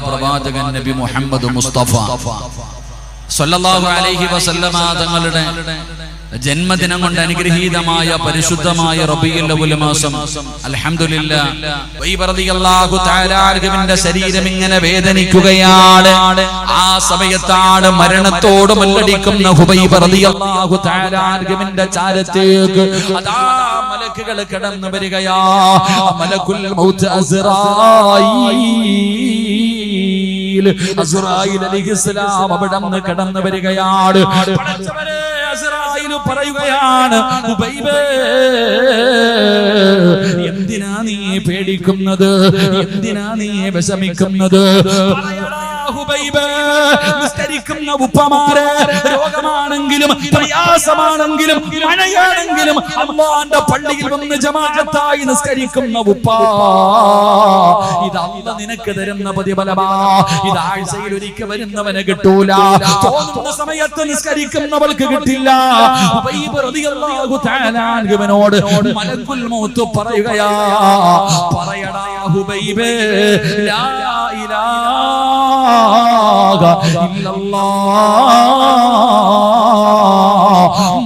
പ്രവാചകൻ നബി മുഹമ്മദ് മുസ്തഫ സല്ലല്ലാഹു അലൈഹി വസല്ലമ തങ്ങളുടെ ജന്മദിനം കൊണ്ട് അനുഗ്രഹീതമായ പരിശുദ്ധമായ റബീഉൽ അവ്വൽ മാസം അൽഹംദുലില്ലാഹ് ഹുബൈബ് റളിയല്ലാഹു തആല അൻഹുവിന്റെ ശരീരം ഇങ്ങനെ വേദനിക്കുകയാണ്. ആ സമയത്താണ് മരണത്തോട് മല്ലടിക്കുന്ന ഹുബൈബ് റളിയല്ലാഹു തആല അൻഹുവിന്റെ ചാരത്തേക്ക് അതാ മലക്കുകൾ കടന്നു വരികയാ. മലക്കുൽ മൗത്ത് അസ്റായീൽ അലൈഹിസ്സലാം അവിടെ നിന്ന് കടന്നു വരികയാണ്. അസ്റായീൽ പറയുകയാണ്, ഹുബൈബേ എന്തിനാ നീ പേടിക്കുന്നത്, എന്തിനാ നീ വിഷമിക്കുന്നത്? നിസ്കരിക്കുന്ന ഉപ്പമാരെ രോഗമാണെങ്കിലും പ്രയാസമാണെങ്കിലും മഴയാണെങ്കിലും അല്ലാഹുവിന്റെ പള്ളിയിൽ വന്ന് ജമാഅത്തായി നിസ്കരിക്കുന്ന ഉപ്പ, ഇത് അല്ലാഹ് നിനക്ക് തരുന്ന പ്രതിഫലമാ. ഇത് ആഴ്ചയിൽ ഒരിക്കൽ വരുന്നവന് കിട്ടൂല, തോന്നുന്ന സമയത്ത് നിസ്കരിക്കുന്നവൾക്ക് കിട്ടില്ല. ഹുബൈബ് റളിയല്ലാഹു തആല അൻഹുവിനോട് മലക്കുൽ മൗത്ത് പറയുകയാ, പറയടാ ഹുബൈബേ, ലാ ഇലാഹ ഇല്ലല്ലാഹ്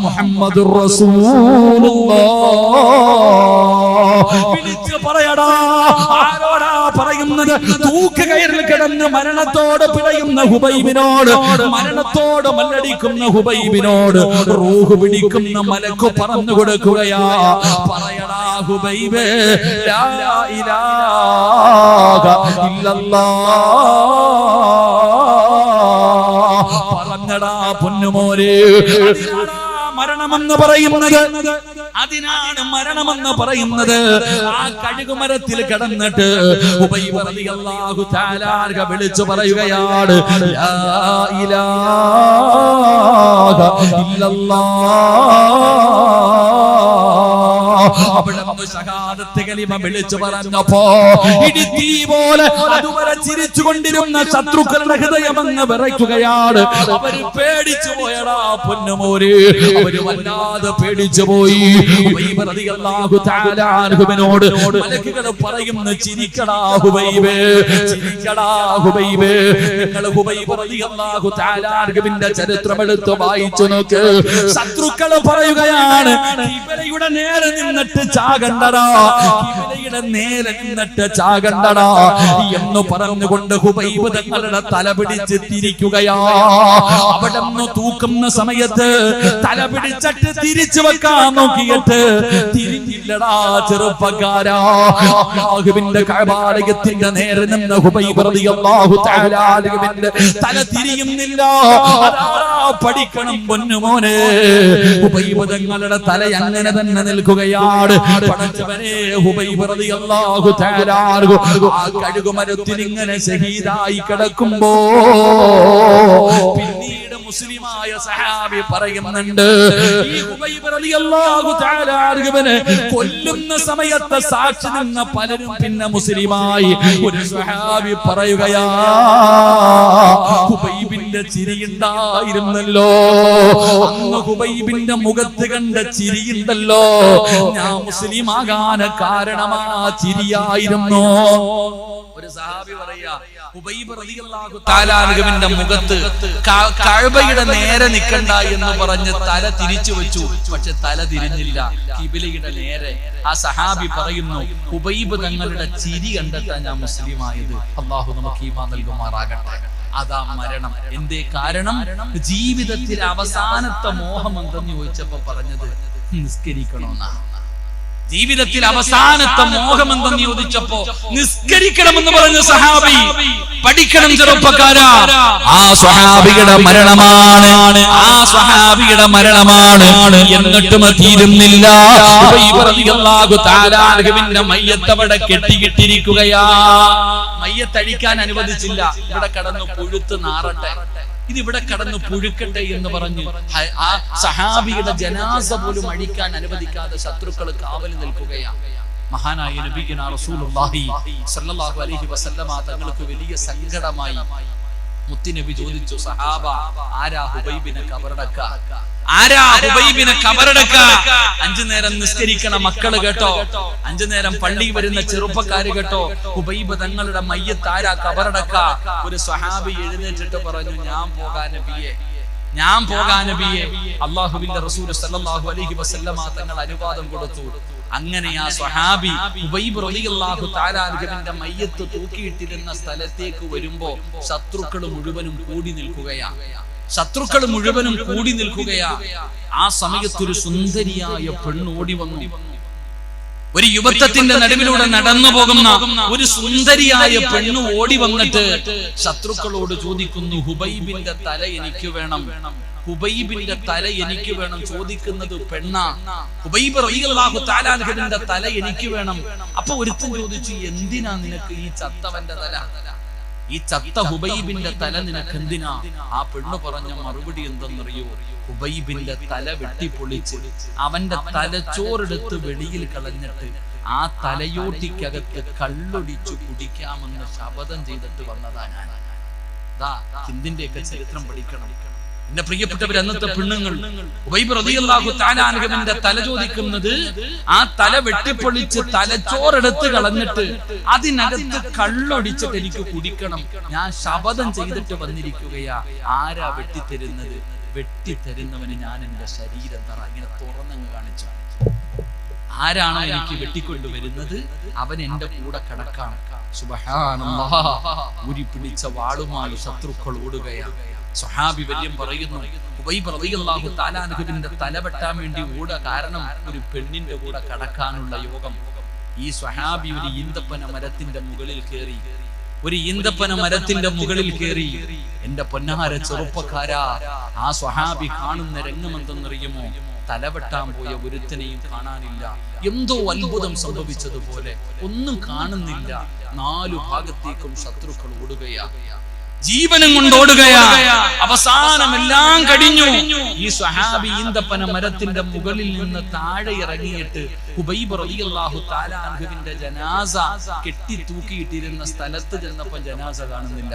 മുഹമ്മദുർ റസൂലുള്ളാഹ്. വിളിച്ചു പറയടാ. ആരോടാ പറയുന്നത്? തൂക്കുകയറിൽ കിടന്ന് മരണത്തോട് പിടയുന്ന ഹുബൈബിനോട്, മരണത്തോട് മല്ലടിക്കുന്ന ഹുബൈബിനോട് റൂഹ് പിടിക്കുന്ന മലക്ക് പറഞ്ഞു കൊടുക്കുകയാ, പറയടാ ഹുബൈബേ, ലാ ഇലാഹ ഇല്ലല്ലാഹ്. പറഞ്ഞടാ പൊന്നുമോനെ. മരണമെന്ന് പറയുന്നത്, അതിനാണ് മരണമെന്ന് പറയുന്നത്. ആ കഴുകുമരത്തിൽ കിടന്നിട്ട് ഹുബൈബ് റളിയല്ലാഹു തആല അൻഹു വിളിച്ചു പറയുകയാണ്, ലാ ഇലാഹ ഇല്ലല്ലാഹ്. അവിടെ ഷഹാദത്ത് കലിമ വിളിച്ചു പറഞ്ഞപ്പോ ഇടിത്തീ പോലെ അതുവരെ ചിരിച്ചുകൊണ്ടിരുന്ന ശത്രുക്കളുടെ ഹൃദയമങ്ങ് വിറയ്ക്കുകയാണ്. അവര് പേടിച്ചു പോയടാ പൊന്നുമോര്, അവര് വല്ലാതെ പേടിച്ചു പോയി. ഹുബൈബ് റളിയല്ലാഹു തആല അൻഹുവിനോട് മലക്കുകൾ പറയുന്നു, ചിരിക്കടാ ഹുബൈബേ, ചിരിക്കടാ ഹുബൈബേ. നിങ്ങൾ ഹുബൈബ് റളിയല്ലാഹു തആല അൻഹുവിന്റെ ചരിത്രം എടുത്ത് വായിച്ചു നോക്ക്. ശത്രുക്കൾ പറയുകയാണ്, കിബിലയുടെ നേരെ നിന്നിട്ട് ചാകണ്ടടാ, കിബിലയുടെ നേരെ നിന്നിട്ട് ചാകണ്ടടാ എന്ന് പറഞ്ഞുകൊണ്ട് ഹുബൈബ് തങ്ങളുടെ തല പിടിച്ച് തിരിക്കുകയാ. അവിടെ നിന്ന് തൂക്കുന്ന സമയത്ത് തല പിടിച്ചിട്ട് തിരിച്ചു വെക്കാൻ നോക്കിയിട്ട് തിരിഞ്ഞില്ലടാ ചെറുപ്പക്കാരാ. അല്ലാഹുവിന്റെ കഅബാലയത്തിന്റെ നേരെ നിന്ന് ഹുബൈബ് റളിയല്ലാഹു തആല അൻഹുവിന്റെ തല തിരിയുന്നില്ല. അതാ പഠിക്കണം പൊന്നുമോനെ. ഹുബൈബ് തങ്ങളുടെ തല അങ്ങനെ തന്നെ നിൽക്കുകയാണ്. പടച്ചവനെ, ഹുബൈബ് റളിയല്ലാഹു തആല അൻഹു ആ കഴുകുമരത്തിൽ ഇങ്ങനെ ഷഹീദായി കിടക്കുമ്പോ പിന്നീട് മുസ്ലിമായ സഹാബി പറയുന്നുണ്ട്, ഈ ഹുബൈബ് റളിയല്ലാഹു തആല അൻഹുവിനെ കൊല്ലുന്ന സമയത്ത് സാക്ഷി നിന്ന പലരും പിന്നെ മുസ്ലിമായി. ഒരു സഹാബി പറയുകയാ, ഹുബൈബിന്റെ ചിരിയുണ്ടായിരുന്നല്ലോ, അന്ന് ഹുബൈബിന്റെ മുഖത്ത് കണ്ട ചിരിയുണ്ടല്ലോ, ഞാൻ മുസ്ലിം ആകാൻ കാരണമാ ചിരിയായിരുന്നു. ഒരു സഹാബി പറയാ, ഹുബൈബ് റളിയല്ലാഹു തആല അൻഹുവിന്റെ മുഖത്ത് കഅബയുടെ നേരെ നിൽക്കണ്ട എന്ന് പറഞ്ഞ് തല തിരിച്ചു വെച്ചു. പക്ഷെ തല തിരിഞ്ഞില്ല, കിബിലയുടെ നേരെ. ആ സഹാബി പറയുന്നു, ഹുബൈബ് തങ്ങളുടെ ചിരി കണ്ടെത്താൻ ഞാൻ മുസ്ലിമായത്. അല്ലാഹു നമുക്ക് ഈമാൻ നൽകുമാറാകട്ടെ. അതാ മരണം. എന്തേ കാരണം? ജീവിതത്തിൽ അവസാനത്തെ മോഹം എന്തെന്ന് ചോദിച്ചപ്പോ പറഞ്ഞത് നിസ്കരിക്കണമെന്നാ. ജീവിതത്തിൽ അവസാനത്തെ മോഹം എന്തെന്ന് ചോദിച്ചപ്പോ നിസ്കരിക്കണമെന്ന് പറഞ്ഞ സഹാബി. പഠിക്കണം ചെറുപ്പക്കാരാ, ആ സ്വഹാബിയുടെ മരണമാണ്, ആ സ്വഹാബിയുടെ മരണമാണ്. എന്നിട്ടും തീരുന്നില്ല. ഹുബൈബ് റളിയല്ലാഹു തആല അൻഹുവിന്റെ മയ്യത്ത് അവിടെ കെട്ടിയിട്ടിരിക്കുകയാ. മയ്യത്തഴിക്കാൻ അനുവദിച്ചില്ല. ഇവിടെ കടന്നു പുഴുത്ത് നാറട്ടെ, ഇതിവിടെ കടന്നു പുഴുക്കട്ടെ എന്ന് പറഞ്ഞു ആ സഹാബിയുടെ ജനാസ പോലും അഴിക്കാൻ അനുവദിക്കാതെ ശത്രുക്കൾ കാവൽ നിൽക്കുകയാണ്. മഹാനായ നബിയുനാ റസൂലുള്ളാഹി സ്വല്ലല്ലാഹു അലൈഹി വസല്ലമ തങ്ങൾക്ക് വലിയ സങ്കടമായി. മുത്തുനബി ചോദിച്ചു, സഹാബ, ആരാ ഹുബൈബിനെ കബറടക്ക? ആരാ ഹുബൈബിനെ കബറടക്ക? 5 നേരം നിസ്കരിക്കണ മക്കള് കേട്ടോ, 5 നേരം പള്ളി വരുന്ന ചെറുപ്പക്കാര് കേട്ടോ, ഹുബൈബ് തങ്ങളുടെ മയ്യത്ത് ആരാ കബറടക്ക? ഒരു സ്വഹാബി എഴുന്നേറ്റിട്ട് പറഞ്ഞു, ഞാൻ പോകാൻ നബിയെ, ഞാൻ പോകാൻ നബിയെ. അല്ലാഹുവിന്റെ റസൂൽ സല്ലല്ലാഹു അലൈഹി വസല്ലമ തങ്ങൾ അനുവാദം കൊടുത്തു. അങ്ങനെ ആ സ്വഹാബി ഹുബൈബ് റളിയല്ലാഹു തആല അൻഹുവിന്റെ മയ്യത്ത് തൂക്കിയിട്ടിരുന്ന സ്ഥലത്തേക്ക് വരുമ്പോ ശത്രുക്കൾ മുഴുവനും കൂടി നിൽക്കുകയാ. ആ സമയത്തൊരു സുന്ദരിയായ പെണ്ണ് ഓടി വന്നു. ഒരു യുവത്വത്തിന്റെ നടുവിലൂടെ നടന്നു പോകുന്ന ഒരു സുന്ദരിയായ പെണ്ണ് ഓടി വന്നിട്ട് ശത്രുക്കളോട് ചോദിക്കുന്നു, ഹുബൈബിന്റെ തല എനിക്ക് വേണം, ഹുബൈബിന്റെ തല എനിക്ക് വേണം. ചോദിക്കുന്നത് പെണ്ണാ. ഹുബൈബ് റളിയല്ലാഹു തആല അൻഹുവിന്റെ തല എനിക്ക് വേണം. അപ്പൊ ഒരുത്തൻ ചോദിച്ചു, എന്തിനാ നിനക്ക് ഈ ചത്തവന്റെ തല? ഈ ചത്ത ഹുബൈബിന്റെ തല നിനക്ക് എന്തിനാ? ആ പെണ്ണ് പറഞ്ഞ മറുപടി എന്തെന്നറിയോ? ഹുബൈബിന്റെ തല വെട്ടിപ്പൊളിച്ച് അവന്റെ തലച്ചോറെടുത്ത് വെളിയിൽ കളഞ്ഞിട്ട് ആ തലയോട്ടിക്കകത്ത് കള്ളൊടിച്ചു കുടിക്കാമെന്ന് ശപഥം ചെയ്തിട്ട് വന്നതാ ഞാൻ. ഹിന്ദിന്റെയൊക്കെ ചരിത്രം പഠിക്കണം എന്റെ പ്രിയപ്പെട്ടവർ. അന്നത്തെ പെണ്ണുങ്ങൾ ഹുബൈബ് റളിയല്ലാഹു തആല അൻഹുവിന്റെ തല ചോദിക്കുന്നത്, ആ തല വെട്ടിപ്പൊളിച്ച് തലച്ചോറെടുത്ത് കളഞ്ഞിട്ട് അതിനകത്ത് കള്ളൊടിച്ചിട്ട് എനിക്ക് കുടിക്കണം, ഞാൻ ശപഥം ചെയ്തിട്ട് വന്നിരിക്കുകയാ. ആരാ വെട്ടിത്തരുന്നത്? വെട്ടിത്തരുന്നവന് ഞാൻ എന്റെ ശരീരം തറ ഇങ്ങനെ തുറന്നങ്ങ് കാണിച്ചു. ആരാണോ എനിക്ക് വെട്ടിക്കൊണ്ടുവരുന്നത് അവൻ എന്റെ കൂടെ കിടക്കാണ്. സുബ്ഹാനല്ലാഹ്. ഊരി പിടിച്ച വാളുമായി ശത്രുക്കൾ ഓടുകയാണ്. സ്വഹാബി വല്യം പറയുന്നു, ഹുബൈബ് റളിയല്ലാഹു തആല അൻഹുവിന്റെ തല വെട്ടാൻ വേണ്ടി ഓടുക. കാരണം ഒരു പെണ്ണിന്റെ കൂടെ കടക്കാനുള്ള യോഗം. ഈ സ്വഹാബി ഒരു ഈന്തപ്പന മരത്തിന്റെ മുകളിൽ കയറി. എന്റെ പൊന്നാര ചെറുപ്പക്കാരാ, ആ സ്വഹാബി കാണുന്ന രംഗം എന്തെന്നറിയുമോ? തലവെട്ടാൻ പോയ ഒരുത്തനെയും കാണാനില്ല. എന്തോ അത്ഭുതം സംഭവിച്ചതുപോലെ ഒന്നും കാണുന്നില്ല. 4 ഭാഗത്തേക്കും ശത്രുക്കൾ ഓടുകയാ, ജീവനും കൊണ്ട് ഓടുകയാ. അവസാനം എല്ലാം കഴിഞ്ഞു. ഈ സ്വഹാബി ഈന്തപ്പന മരത്തിന്റെ മുകളിൽ നിന്ന് താഴെ ഇറങ്ങിയിട്ട് ഹുബൈബ് റളിയല്ലാഹു തആല അൻഹുവിന്റെ ജനാസ കെട്ടി തൂക്കിയിട്ടിരുന്ന സ്ഥലത്ത് ചെന്നപ്പോൾ ജനാസ കാണുന്നില്ല.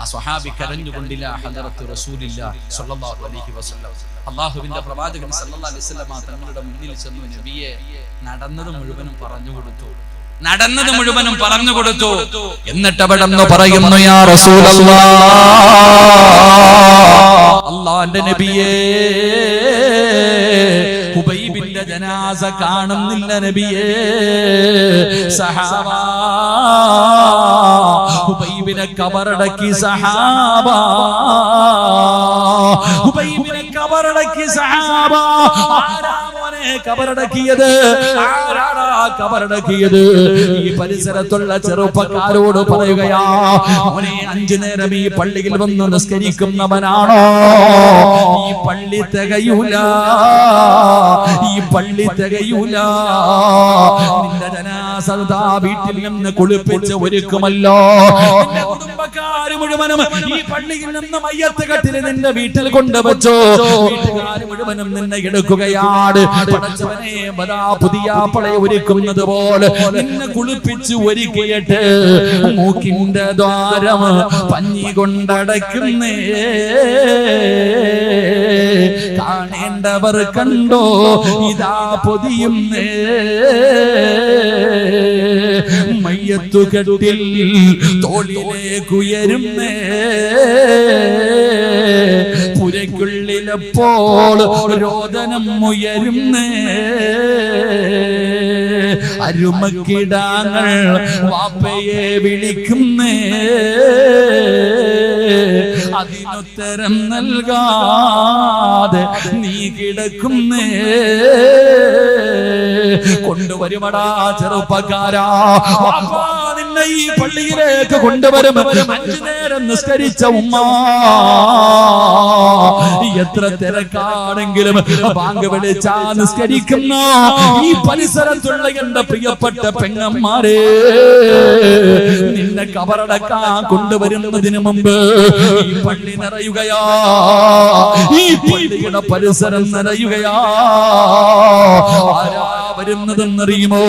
ആ സ്വഹാബി കരഞ്ഞുകൊണ്ടില്ല ഹദറത്ത് റസൂലില്ലാഹി സ്വല്ലല്ലാഹു അലൈഹി വസല്ലം. അല്ലാഹുവിന്റെ പ്രവാചകൻ സല്ലല്ലാഹു അലൈഹി വസല്ലം തങ്ങളുടെ മുന്നിൽ ചെന്നു, നബിയെ, നടന്നത് മുഴുവനും പറഞ്ഞു കൊടുത്തു. എന്നിട്ട് അവിടെ നിന്ന് പറയുന്നു, യാ റസൂലല്ലാഹ്, അല്ലാഹുവിന്റെ നബിയേ, ഹുബൈബിന്റെ ജനാസ കാണുന്നില്ല നബിയേ. സഹാബ, ഹുബൈബിനെ കബറടക്കി സഹാബ, ഹുബൈബിനെ കബറടക്കി സഹാബ. കബറടക്കിയത് ഈ പരിസരത്തുള്ള ചെറുപ്പക്കാരോട് പറയുകയാ, അവനെ 5 നേരം ഈ പള്ളിയിൽ വന്ന് നിസ്കരിക്കുന്നവനാണോ? ഈ പള്ളി തികയൂല. നിന്റെ ജനാസ വീട്ടിൽ നിന്ന് കുളിപ്പിച്ച് ഒരുക്കുമല്ലോ. നിന്റെ കുടുംബക്കാര് മുഴുവനും ഈ പള്ളിയിൽ നിന്ന് മയ്യത്ത് കെട്ടിൽ നിന്റെ വീട്ടിൽ കൊണ്ടുവച്ചോ. വീട്ടുകാര് മുഴുവനും നിന്നെ എടുക്കുകയാണ്. പടച്ചവനെ, പുതിയ പളയെ ഒരുക്കുന്നത് പോലെ നിന്നെ കുളിപ്പിച്ച് ഒരുക്കിയിട്ട് മൂക്കിന്റെ ദ്വാരം പഞ്ഞി കൊണ്ടടക്കുന്നേ. കാണേണ്ടവർ കണ്ടോ, ഇതാ പൊതിയുന്നേ. മയ്യത്തുകെട്ടിൽ തോളിലേക്കുയരുന്നേ. പുരയ്ക്കുള്ളിലെപ്പോൾ രോദനം ഉയരുന്നേ. അരുമക്കിടാങ്ങൾ വാപ്പയെ വിളിക്കുന്നേ. അതിനുത്തരം നൽകാതെ നീ കിടക്കുന്നേ. കൊണ്ടുവരുമടാ ചെറുപ്പക്കാരാ, നിന്നെ ഈ പള്ളിയിലേക്ക് കൊണ്ടുവരും. 5 നേരം നിസ്കരിച്ച ഉമ്മ, എത്ര തിരക്കാണെങ്കിലും ബാങ്ക് വിളിച്ചാ നിസ്കരിക്കുന്ന ഈ പരിസരത്തുള്ള എന്റെ പ്രിയപ്പെട്ട പെങ്ങന്മാരെ, നിന്നെ കബറടക്കാൻ കൊണ്ടുവരുന്നതിന് മുമ്പ് ഈ പള്ളി നിറയുകയാ. ഈ പള്ളിയുടെ പരിസരം നിറയുകയാ. ആരാ വരുന്നതെന്നറിയുമോ?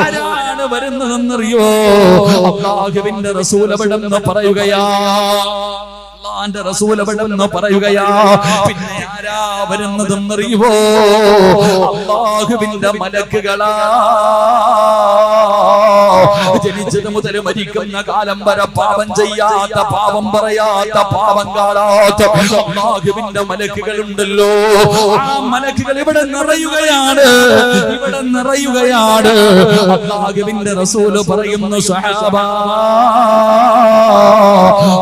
ആരാണ് വരുന്നതെന്നറിയോ? അല്ലാഹുവിന്റെ റസൂൽ അവിടെന്ന് പറയുകയാ, അല്ലാഹുവിന്റെ റസൂൽ അവിടെന്ന് പറയുകയാ. പിന്നെ ആരാ വരുന്നതെന്നറിയോ? അല്ലാഹുവിന്റെ മലക്കുകളാ. ജനിച്ചത് മുതൽ മരിക്കുന്ന കാലം വരെ പാപം ചെയ്യാത്ത, പാപം പറയാത്ത, പാപം കാണാത്ത അല്ലാഹുവിന്റെ മലക്കുകളുണ്ടല്ലോ. ആ മലക്കുകൾ ഇവിടെ നിറയുകയാണ്, ഇവിടെ നിറയുകയാണ്. അല്ലാഹുവിന്റെ റസൂല് പറയുന്നു, സ്വഹാബാ,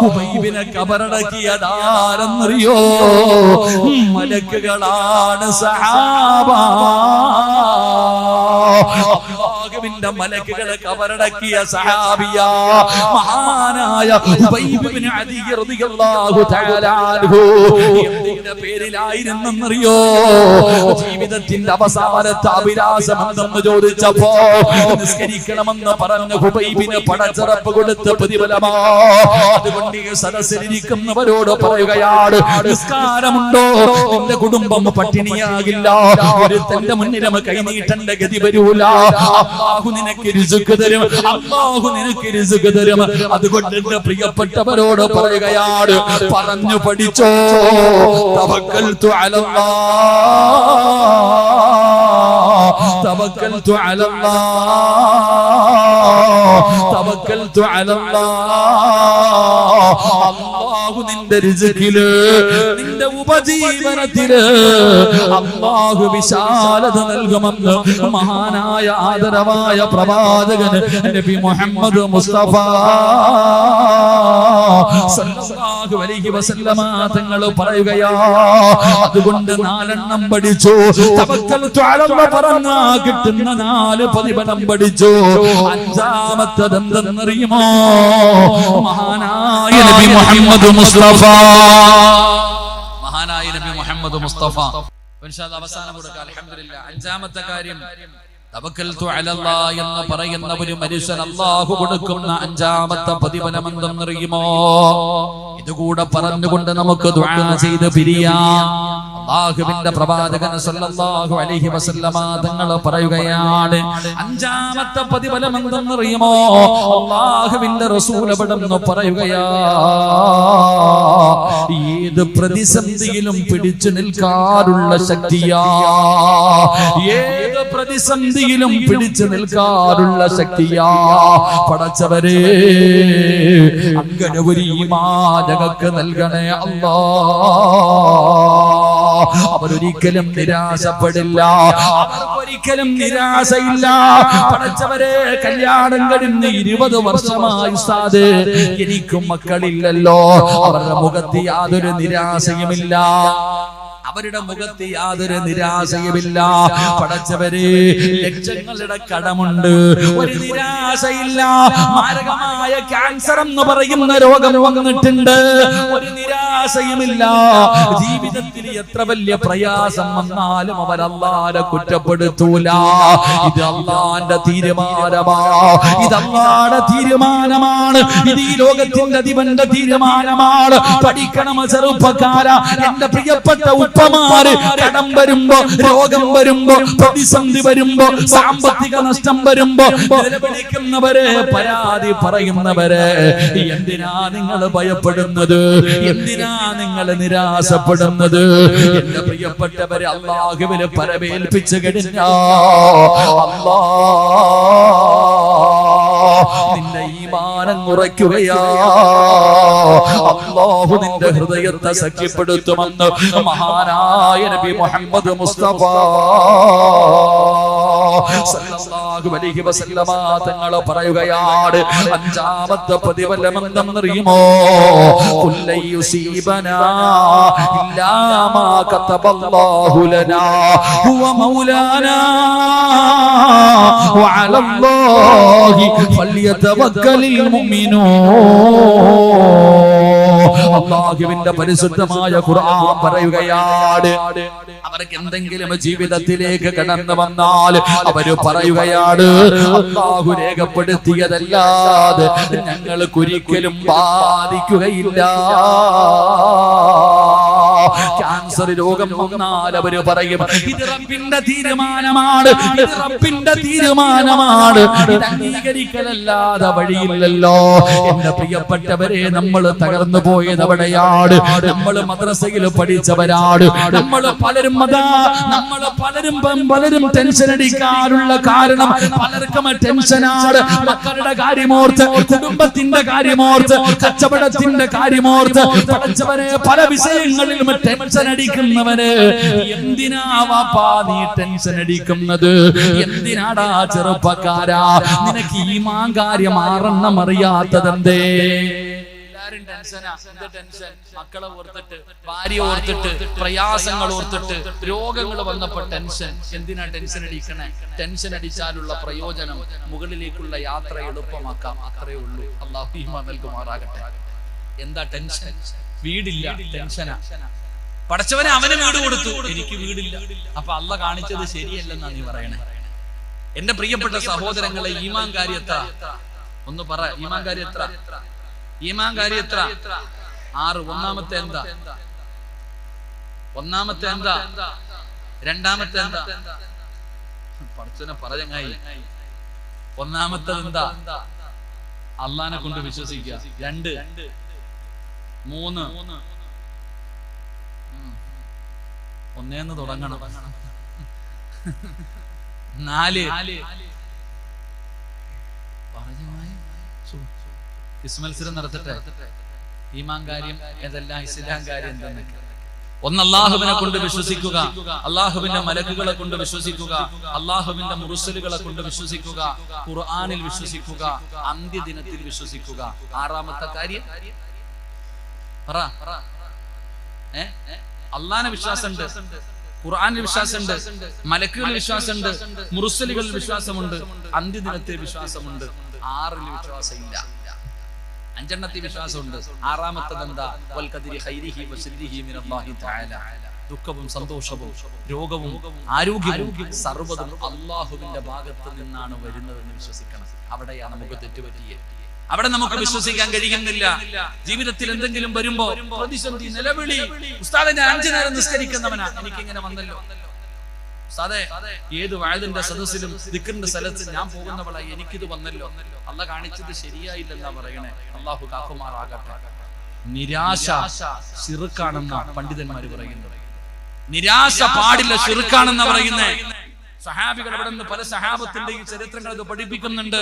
ഉബൈബിനെ കബറടക്കിയതാരെന്നറിയോ? മലക്കുകളാണ് സഹാബാ. അല്ലാഹുവിന്റെ മലക്കുകളെ കബറടക്കിയ സഹാബിയ മഹാനായ ഉബൈബ് ഇബ്നു അദി റളിയല്ലാഹു തആല അൻഹു. എന്തിന്റെ പേരിലായിരുന്നെന്നറിയോ? ജീവിതത്തിന്റെ അവസാനത്തെ അഭിലാഷം എന്തെന്ന് ചോദിച്ചപ്പോ നിസ്കരിക്കണമെന്ന് പറഞ്ഞ ഉബൈബിന് പടച്ചറപ്പ് കൊടുത്ത പ്രതിഫലമാ. അതുകൊണ്ട് ഈ സദസ്സിലിരിക്കുന്നവരോട് പറയുകയാണ്, നിസ്കാരമുണ്ടോ? എന്റെ കുടുംബം പട്ടിണിയാകില്ല. ഒരു തന്റെ മുന്നിലും കൈനീട്ടേണ്ട ഗതി വരൂല. അല്ലാഹു നിനക്ക് റിസ്ക് തരും, അല്ലാഹു നിനക്ക് റിസ്ക് തരും. അതുകൊണ്ട് എന്റെ പ്രിയപ്പെട്ടവരോട് പറയുകയാണ്, പറഞ്ഞു പഠിച്ചോ. തവക്കൽതു അലല്ലാഹ്, തവക്കൽതു അലല്ലാഹ്, തവക്കൽതു അലല്ലാഹ്. അല്ലാഹു നിന്റെ റിസ്കില്, നിന്റെ ഉപജീവനത്തില് അല്ലാഹു വിശാലത നൽകുമെന്ന് മഹാനായ ആദരവായ പ്രവാചകൻ നബി മുഹമ്മദ് മുസ്തഫ സല്ലല്ലാഹു അലൈഹി വസല്ലമ തങ്ങൾ പറയുകയാ. അതുകൊണ്ട് 4 പഠിച്ചു. തവക്കൽതു അലല്ലാഹ് പറഞ്ഞാ കിട്ടുന്ന 4 പ്രതിഫലം പഠിച്ചു. 5ാമത്തേത് എന്തെന്നറിയുമോ? മഹാനായ നബി മുഹമ്മദ് മുസ്തഫ, മഹാനായ നബി മുഹമ്മദ് മുസ്തഫ. ഇൻഷാ അല്ലാഹ് അവസാനം കൊടുക്കാം. അൽഹംദുലില്ലാഹ്. 5ാമത്തെ കാര്യം, തവക്കൽതു അലല്ലാഹ് എന്ന് പറയുന്ന ഒരു മനുഷ്യൻ അല്ലാഹു കൊടുക്കുന്ന 5ാമത്തെ പ്രതിഫലം എന്തെന്നറിയുമോ? ഇതുകൂടെ പറഞ്ഞുകൊണ്ട് നമുക്ക് ദുആ ചെയ്ത് പിരിയാം. അല്ലാഹുവിന്റെ പ്രവാചകൻ സല്ലല്ലാഹു അലൈഹി വസല്ലമ തങ്ങൾ പറയുകയാണ്, 5ാമത്തെ പ്രതിഫലം എന്തെന്നറിയുമോ? അല്ലാഹുവിന്റെ റസൂൽ അവിടെന്ന് പറയുകയാ, ഏത് പ്രതിസന്ധിയിലും പിടിച്ചു നിൽക്കാനുള്ള ശക്തിയാ, ഏത് പ്രതിസന്ധിയിലും പിടിച്ചു നിൽക്കാനുള്ള ശക്തിയാ പടച്ചവരെ. അങ്ങനെ ഒരു ഈമാൻ ഞങ്ങൾക്ക് നൽകണേ അല്ലാഹ്. അവരൊരിക്കലും നിരാശപ്പെടില്ല, അവർക്കൊരിക്കലും നിരാശയില്ല പടച്ചവരെ. കല്യാണം കഴിഞ്ഞ് 20 വർഷമായി ഉസ്താദ്, എനിക്കും മക്കളില്ലല്ലോ. അവരുടെ മുഖത്ത് യാതൊരു നിരാശയുമില്ല, അവരുടെ മുഖത്ത് യാതൊരു നിരാശയുമില്ല പടച്ചവരെ. ലക്ഷങ്ങളുടെ കടമുണ്ട്, ഒരു നിരാശയില്ല. മാരകമായ ക്യാൻസർ എന്ന് പറയുന്ന രോഗം വന്നിട്ടുണ്ട്, ഒരു നിരാശയുമില്ല. ജീവിതത്തിൽ എത്ര വലിയ പ്രയാസം വന്നാലും അവർ അല്ലാഹുവിനെ കുറ്റപ്പെടുത്തൂല. ഇത് അല്ലാഹുവിന്റെ തീരുമാനമാ, ഇത് അല്ലാഹുവിന്റെ തീരുമാനമാണ്, ഇത് ഈ ലോകത്തിന്റെ അധിപന്റെ തീരുമാനമാണ്. പഠിക്കണം ചെറുപ്പക്കാര, എന്റെ പ്രിയപ്പെട്ട ഉപ്പമാര്. കടം വരുമ്പോ, രോഗം വരുമ്പോ, പ്രതിസന്ധി വരുമ്പോ, സാമ്പത്തിക നഷ്ടം വരുമ്പോ വിളിക്കുന്നവരെ, പരാതി പറയുന്നവരെ, എന്തിനാ നിങ്ങൾ ഭയപ്പെടുന്നത്? എന്തിനാ നിങ്ങൾ നിരാശപ്പെടുന്നത്? എന്റെ പ്രിയപ്പെട്ടവരെ, അല്ലാഹുവിനെ പരമേൽപ്പിച്ചു കഴിഞ്ഞാ നിന്റെ ഈമാനം കുറയ്ക്കുകയാ. അല്ലാഹു നിന്റെ ഹൃദയത്തെ സഖ്യപ്പെടുത്തുമെന്ന് മഹാനായ നബി മുഹമ്മദ് മുസ്തഫ സല്ലല്ലാഹു അലൈഹി വസല്ലമ തങ്ങൾ പറയുകയാണ്, 5ാമത്തെ പ്രതിഫലം എന്തെന്നറിയുമോ? കുല്ലൈ യുസീബനാ ഇല്ലാ മാ കതബല്ലാഹു ലനാ ഹുവ മൗലാനാ വഅലല്ലാഹി ഫല്യതവക്കലിൽ മുഅ്മിനൂൻ. അല്ലാഹുവിന്റെ പരിശുദ്ധമായ ഖുർആൻ പറയുകയാണ്, അവർക്ക് എന്തെങ്കിലും ജീവിതത്തിലേക്ക് കടന്നു വന്നാൽ അവര് പറയുകയാണ്, അല്ലാഹു രേഖപ്പെടുത്തിയതല്ലാതെ ഞങ്ങൾക്ക് ഒരിക്കലും ബാധിക്കുകയില്ല. ക്യാൻസർ രോഗം വന്നാൽ അവര് പറയും ഇത് റബ്ബിന്റെ തീരുമാനമാണ്, ഇത് റബ്ബിന്റെ തീരുമാനമാണ്, ഇത് അംഗീകരിക്കലല്ലാതെ വഴിയില്ലല്ലോ. എന്റെ പ്രിയപ്പെട്ടവരെ, നമ്മൾ തകർന്നു പോയത് അവിടെയാണ്. നമ്മൾ മദ്രസയിൽ പഠിച്ചവരാണ്. നമ്മൾ പലരും ടെൻഷൻ അടിക്കാനുള്ള കാരണം പലർക്കും ടെൻഷനാണ്. മക്കളുടെ കാര്യമോർത്ത്, കുടുംബത്തിന്റെ കാര്യമോർത്ത്, കച്ചവടത്തിന്റെ കാര്യമോർത്ത് പഠിച്ചവരെ പല വിഷയങ്ങളിലും ടെൻഷൻ അടിക്കുന്നവര്. എന്തിനാ വാപ്പാ നീ ടെൻഷൻ അടിക്കുന്നത്? എന്തിനാടാ ചെറുപ്പക്കാരാ നിനക്ക് ഈമാൻ കാര്യം ആറെണ്ണം അറിയാത്തതെന്തേ? മക്കളെ ഓർത്തിട്ട്, ഭാര്യ ഓർത്തിട്ട്, പ്രയാസങ്ങൾ ഓർത്തിട്ട്, രോഗങ്ങൾ വന്നപ്പോ ടെൻഷൻ. എന്തിനാ ടെൻഷൻ അടിക്കണേ? ടെൻഷൻ അടിച്ചാലുള്ള പ്രയോജനം മുകളിലേക്കുള്ള യാത്ര എളുപ്പമാക്കാം, അത്രയേ ഉള്ളൂ. അല്ലാഹു ഈമാൻ നൽകുമാറാകട്ടെ. എന്താ ടെൻഷൻ? വീടില്ല, ടെൻഷനാ. പടച്ചവനെ അവന് വീട് കൊടുത്തു, എനിക്ക് വീടില്ല. അപ്പൊ അല്ല കാണിച്ചത് ശരിയല്ലെന്നാ നീ പറയണേ. എന്റെ പ്രിയപ്പെട്ട സഹോദരങ്ങളെ, ഈമാൻ കാര്യം എത്ര? ഒന്ന് പറ. ഈമാൻ കാര്യം എത്ര? ഈമാൻ കാര്യം എത്ര? 6. ഒന്നാമത്തെ എന്താ? രണ്ടാമത്തെ എന്താ? പടച്ചവനെ പറഞ്ഞായി. ഒന്നാമത്തെ എന്താ? അള്ളാനെ കൊണ്ട് വിശ്വസിക്കുക. 2, 3, ഒന്നേന്ന് തുടങ്ങണം. 4 മത്സരം നടത്തട്ടെ. ഈമാൻ കാര്യം ഏതെല്ലാം, ഇസ്ലാം കാര്യം എന്തെന്നൊക്കെ. ഒന്ന്, അള്ളാഹുവിനെ കൊണ്ട് വിശ്വസിക്കുക, അള്ളാഹുവിന്റെ മലക്കുകളെ കൊണ്ട് വിശ്വസിക്കുക, അള്ളാഹുവിന്റെ മുർസലുകളെ കൊണ്ട് വിശ്വസിക്കുക, ഖുർആനിൽ വിശ്വസിക്കുക, അന്ത്യദിനത്തിൽ വിശ്വസിക്കുക. 6ാമത്തെ കാര്യം പറ. അള്ളാഹുവിനെ വിശ്വാസമുണ്ട്, ഖുർആനിൽ വിശ്വാസമുണ്ട്, മലക്കുകളിൽ വിശ്വാസമുണ്ട്, മുർസലുകളിൽ വിശ്വാസമുണ്ട്, അന്ത്യദിനത്തിൽ വിശ്വാസമുണ്ട്. 6ൽ വിശ്വാസമില്ല. 5 വിശ്വാസമുണ്ട്. 6ാമത്തത് എന്താ? വൽ ഖദരി ഖൈരിഹി വശർരിഹി മിനല്ലാഹി തആല. ദുഃഖവും സന്തോഷവും രോഗവും ആരോഗ്യവും സർവ്വതും അല്ലാഹുവിന്റെ ഭാഗത്ത് നിന്നാണ് വരുന്നതെന്ന് വിശ്വസിക്കണം. അവിടെയാണ് നമുക്ക് തെറ്റുപറ്റിയത്. അവിടെ നമുക്ക് വിശ്വസിക്കാൻ കഴിയുന്നില്ല. ജീവിതത്തിൽ എന്തെങ്കിലും വരുമ്പോ പ്രതിസന്ധി, നിലവിളി, ഉസ്താദേ ഞാൻ 5 നേരം നിസ്കരിക്കുന്നവനാ, എനിക്കിങ്ങനെ വന്നല്ലോ. ഉസ്താദേ ഏത് വഅദിന്റെ സദസ്സിലും ദിക്റിന്റെ സ്ഥലത്ത് ഞാൻ പോകുന്നവളായി, എനിക്കിത് വന്നല്ലോ. അല്ലാഹ് കാണിച്ചത് ശരിയായില്ലെന്നാ പറയണേ. അല്ലാഹു കാക്കുമാറാകട്ടെ. നിരാശ ശിർക്കാണെന്നാ പണ്ഡിതന്മാര് പറയുന്നത്. നിരാശ പാടില്ല, ശിർക്കാണെന്നാ പറയുന്നേ. സഹാബികൾ അവിടെ നിന്ന് പല സഹാബത്തിന്റെ ഈ ചരിത്രങ്ങൾ അത് പഠിപ്പിക്കുന്നുണ്ട്.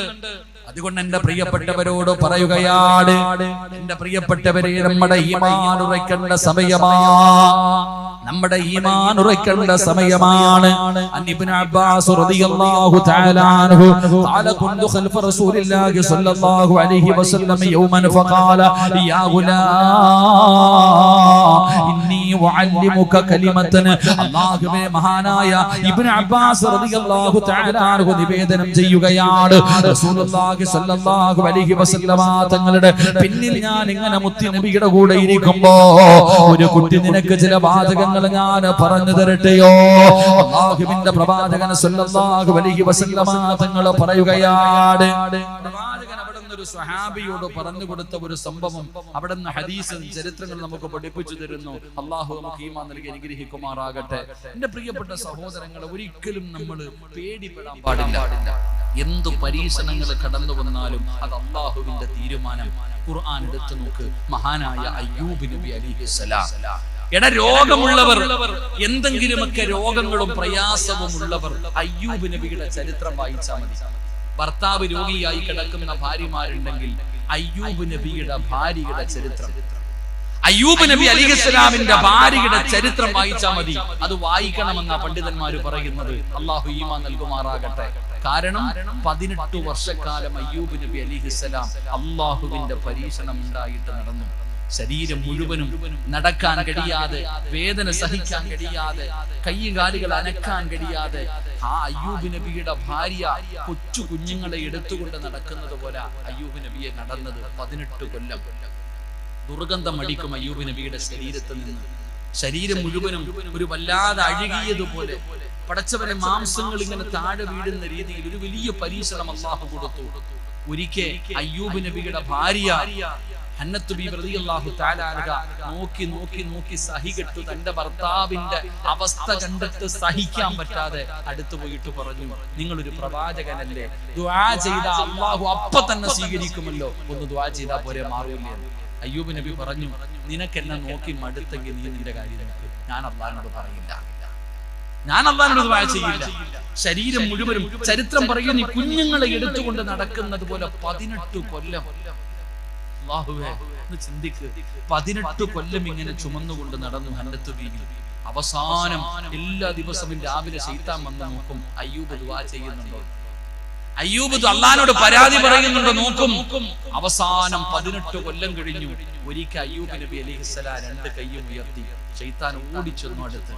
അതുകൊണ്ട് എന്റെ പ്രിയപ്പെട്ടവരോട് പറയുകയാണ്, എന്റെ പ്രിയപ്പെട്ടവരെ, നമ്മുടെ ഈമാൻ ഉറയ്ക്കേണ്ട സമയമാണ്. ഇബ്നു അബ്ബാസ് റളിയല്ലാഹു തആല അൻഹു ഖാല കുന്തു ഖൽഫ റസൂലില്ലാഹി സ്വല്ലല്ലാഹു അലൈഹി വസല്ലം യൗമൻ ഫഖാല യാ ഗുലാം ഇന്നി ഉഅല്ലിമുക കലിമതൻ. അല്ലാഹുവേ, മഹാനായ ഇബ്നു അബ്ബാസ് റളിയല്ലാഹു തആല അൻഹു നിവേദനം ചെയ്യുകയാണ്, റസൂലുള്ളാഹി സ്വല്ലല്ലാഹു അലൈഹി വസല്ലം തങ്ങളുടെ പിന്നിൽ ഞാൻ ഇങ്ങനെ മുത്തി നബിയുടെ കൂടെ ഇരിക്കുമ്പോ ഒരു കുട്ടി നിനക്ക് ചില വാചകങ്ങൾ ഞാൻ പറഞ്ഞു തരട്ടെയോ? അല്ലാഹുവിന്റെ പ്രവാചകൻ സ്വല്ലല്ലാഹു അലൈഹി വസല്ലം തങ്ങൾ പറയുകയാണ്. പ്രവാചകൻ അവിടെ ഒരു സ്വഹാബിയോട് പറഞ്ഞു കൊടുത്ത ഒരു സംഭവം അവിടെ നിന്ന് ഹദീസും ചരിത്രങ്ങൾ നമുക്ക് പഠിപ്പിച്ചു തരുന്നു. അല്ലാഹു നമുക്ക് ഈമാൻ നൽകി അനുഗ്രഹിക്കുമാറാകട്ടെ. എന്റെ പ്രിയപ്പെട്ട സഹോദരങ്ങളെ, ഒരിക്കലും നമ്മൾ പേടിപ്പെടാൻ പാടില്ല. എന്തു പരീക്ഷണങ്ങൾ കടന്നു വന്നാലും അത് അല്ലാഹുവിന്റെ തീരുമാനം. ഖുർആൻ എടുത്തു നോക്ക്. മഹാനായ അയ്യൂബ് നബി അലൈഹിസ്സലാം. രോഗമുള്ളവർ, എന്തെങ്കിലുമൊക്കെ രോഗങ്ങളും പ്രയാസവും ഉള്ളവർ അയ്യൂബ് നബിയുടെ ചരിത്രം വായിച്ചാൽ മതി. ഭർത്താവ് രോഗിയായി കിടക്കുന്ന ഭാര്യമാരുണ്ടെങ്കിൽ അയ്യൂബ് നബിയുടെ ഭാര്യയുടെ ചരിത്രം, അയ്യൂബ് നബി അലൈഹിസ്സലാമിന്റെ ഭാര്യയുടെ ചരിത്രം വായിച്ചാൽ മതി. അത് വായിക്കണമെന്നാ പണ്ഡിതന്മാര് പറയുന്നത്. അല്ലാഹു ഈമാൻ നൽകുമാറാകട്ടെ. കാരണം 18 വർഷക്കാലം അയ്യൂബ് നബി അലൈഹിസ്സലാം അല്ലാഹുവിന്റെ പരീക്ഷണം ഉണ്ടായിട്ട് നടന്നു. ശരീരം മുഴുവനും നടക്കാൻ കഴിയാതെ, വേദന സഹിക്കാൻ കഴിയാതെ, കൈകാലുകൾ അനക്കാൻ കഴിയാതെ ആ അയ്യൂബ് നബിയുടെ ഭാര്യ കൊച്ചു കുഞ്ഞുങ്ങളെ എടുത്തുകൊണ്ട് നടക്കുന്നത് പോലെ അയ്യൂബ് നബിയെ നടന്നത് 18 കൊല്ലം. ദുർഗന്ധം അടിക്കും അയ്യൂബ് നബിയുടെ ശരീരത്തിൽ നിന്ന്. ശരീരം മുഴുവനും ഒരു വല്ലാതെ അഴുകിയതുപോലെ, പടച്ചവരെ മാംസങ്ങൾ ഇങ്ങനെ താഴെ വീഴുന്ന രീതിയിൽ ഒരു വലിയ പരീക്ഷണം അല്ലാഹു കൊടുത്തു. ഒരിക്കൽ അയ്യൂബ് നബിയുടെ ഭാര്യ ഹന്നത്ത് ബീവി റളിയല്ലാഹു തആല അൻഹ നോക്കി നോക്കി നോക്കി സഹികെട്ടു. തന്റെ ഭർത്താവിന്റെ അവസ്ഥ കണ്ടിട്ട് സഹിക്കാൻ പറ്റാതെ അടുത്തു പോയിട്ട് പറഞ്ഞു, നിങ്ങളൊരു പ്രവാചകനല്ലേ, ദുആ ചെയ്താൽ അല്ലാഹു അപ്പൊ തന്നെ സ്വീകരിക്കുമല്ലോ, ഒന്ന് ദുആ ചെയ്താൽ പോരെ, മാറൂല്ലേ? അയ്യൂബ് നബി പറഞ്ഞു, നിനക്ക് എന്നെ നോക്കി മടുത്തെങ്കിൽ നീ നിന്റെ കാര്യം നോക്ക്, ഞാൻ അല്ലാഹുവിനോട് പറയില്ല, ഞാൻ അല്ലാഹുവിനോട് ദുആ ചെയ്യില്ല. ശരീരം മുഴുവനും ചരിത്രം പറയുന്ന ഈ കുഞ്ഞുങ്ങളെ എടുത്തുകൊണ്ട് നടക്കുന്നത് പോലെ 18 കൊല്ലം, അല്ലാഹുവേ ഒന്ന് ചിന്തിക്ക്, 18 കൊല്ലം ഇങ്ങനെ ചുമന്നുകൊണ്ട് നടന്നു ഹന്നത്ത് ബീവി. അവസാനം എല്ലാ ദിവസവും രാവിലെ ശൈത്താൻ വന്ന് നോക്കും, അയ്യൂബ് ദുആ ചെയ്യുന്നുണ്ടോ, അയ്യൂബ് അല്ലാഹുവിനോട് പരാതി പറയുന്നുണ്ടോ നോക്കും. അവസാനം 18 കൊല്ലം കഴിഞ്ഞു. ഒരിക്കൽ അയ്യൂബ് നബി അലൈഹിസ്സലാം 2 കൈയും ഉയർത്തി, ശൈത്താൻ ഓടിച്ചെന്നു അടുത്ത്,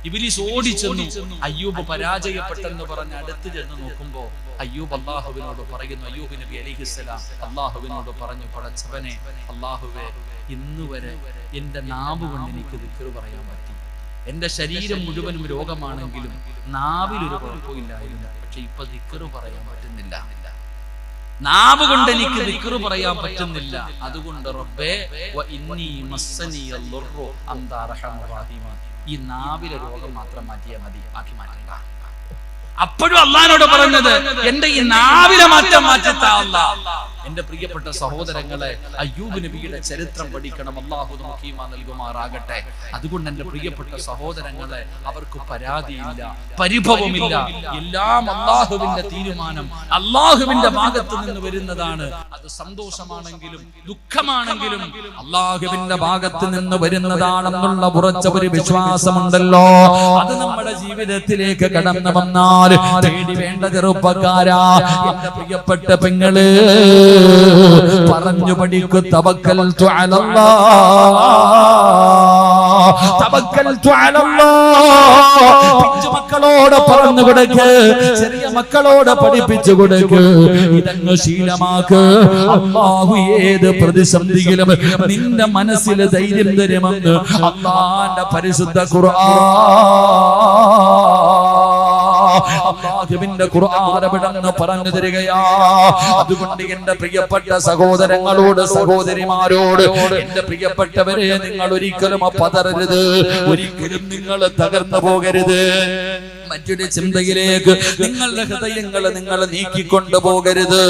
ഇബ്ലീസ് ഓടിച്ചെന്നു. അയ്യൂബ് പരാജയപ്പെട്ടെന്ന് പറഞ്ഞ് അടുത്ത് ചെന്ന് നോക്കുമ്പോ അയ്യൂബ് അല്ലാഹുവിനോട് പറയുന്നു, അയ്യൂബ് നബി അലൈഹിസ്സലാം അല്ലാഹുവിനോട് പറഞ്ഞു, പടച്ചവനെ അല്ലാഹുവേ, ഇന്നുവരെ എന്റെ നാവ് കൊണ്ട് എനിക്ക് ദിക്ർ പറയാൻ പറ്റി, എന്റെ ശരീരം മുഴുവനും രോഗമാണെങ്കിലും നാവിലൊരു കുഴപ്പമില്ലായിരുന്നു, പക്ഷെ ഇപ്പൊ ദിക്ർ പറയാൻ പറ്റുന്നില്ല, നാവ് കൊണ്ട് എനിക്ക് ദിക്ർ പറയാൻ പറ്റുന്നില്ല. അതുകൊണ്ട് റബ്ബേ വ ഇന്നി മസ്സനിയൽ ദുർറു അൻത അർഹമുർ റഹീമീൻ, ഈ നാവിലെ രോഗം മാത്രം മാറ്റിയാൽ മതി, ബാക്കി മാറ്റണ്ട. അപ്പോഴും അല്ലാഹുവിനോട് പറഞ്ഞത്, എന്റെ ഈ നാവിലെ മാറ്റം മാറ്റിത്താ അല്ലാഹ്. എന്റെ പ്രിയപ്പെട്ട സഹോദരങ്ങളെ, അയ്യൂബ് നബിയുടെ ചരിത്രം പഠിക്കണം, അല്ലാഹു നമുക്ക് ഈമാൻ നൽകുമാറാകട്ടെ. അതുകൊണ്ട് എന്റെ പ്രിയപ്പെട്ട സഹോദരങ്ങളെ, അവർക്ക് പരാതിയില്ല, പരിഭവമില്ല, എല്ലാം അല്ലാഹുവിന്റെ തീരുമാനം, അല്ലാഹുവിന്റെ ഭാഗത്ത് നിന്ന് വരുന്നതാണ്. അത് സന്തോഷമാണെങ്കിലും ദുഃഖമാണെങ്കിലും അല്ലാഹുവിന്റെ ഭാഗത്ത് നിന്ന് വരുന്നതാണെന്നുള്ള ഉറച്ച ഒരു വിശ്വാസമുണ്ടല്ലോ. അത് നമ്മുടെ ജീവിതത്തിലേക്ക് കടന്നു വന്നാൽ പേടി വേണ്ട ചെറുപ്പക്കാരാ, എന്റെ പ്രിയപ്പെട്ട പെങ്ങള്, പറഞ്ഞു പഠിക്കു തവക്കൽതു അലല്ലാഹ്, തവക്കൽതു അലല്ലാഹ്. പിഞ്ചു മക്കളോട് പറഞ്ഞു കൊടുക്ക്, ചെറിയ മക്കളോട് പഠിപ്പിച്ചു കൊടുക്ക്, ഇതങ്ങ് ശീലമാക്ക്. അല്ലാഹു ഏത് പ്രതിസന്ധിയിലും നിന്റെ മനസ്സിൽ ധൈര്യം തരുമെന്ന് അല്ലാഹുവിന്റെ പരിശുദ്ധ ഖുർആൻ, അല്ലാഹുവിന്റെ ഖുർആൻ വിടന്ന് പറഞ്ഞു തരികയാ. അതുകൊണ്ട് എന്റെ പ്രിയപ്പെട്ട സഹോദരങ്ങളോട്, സഹോദരിമാരോട്, എന്റെ പ്രിയപ്പെട്ടവരെ, നിങ്ങൾ ഒരിക്കലും പതറരുത്, ഒരിക്കലും നിങ്ങൾ തകർന്നു പോകരുത്. മറ്റൊരു ചിന്തയിലേക്ക് നിങ്ങളുടെ ഹൃദയങ്ങൾ നിങ്ങൾ നീക്കിക്കൊണ്ടു പോകരുത്.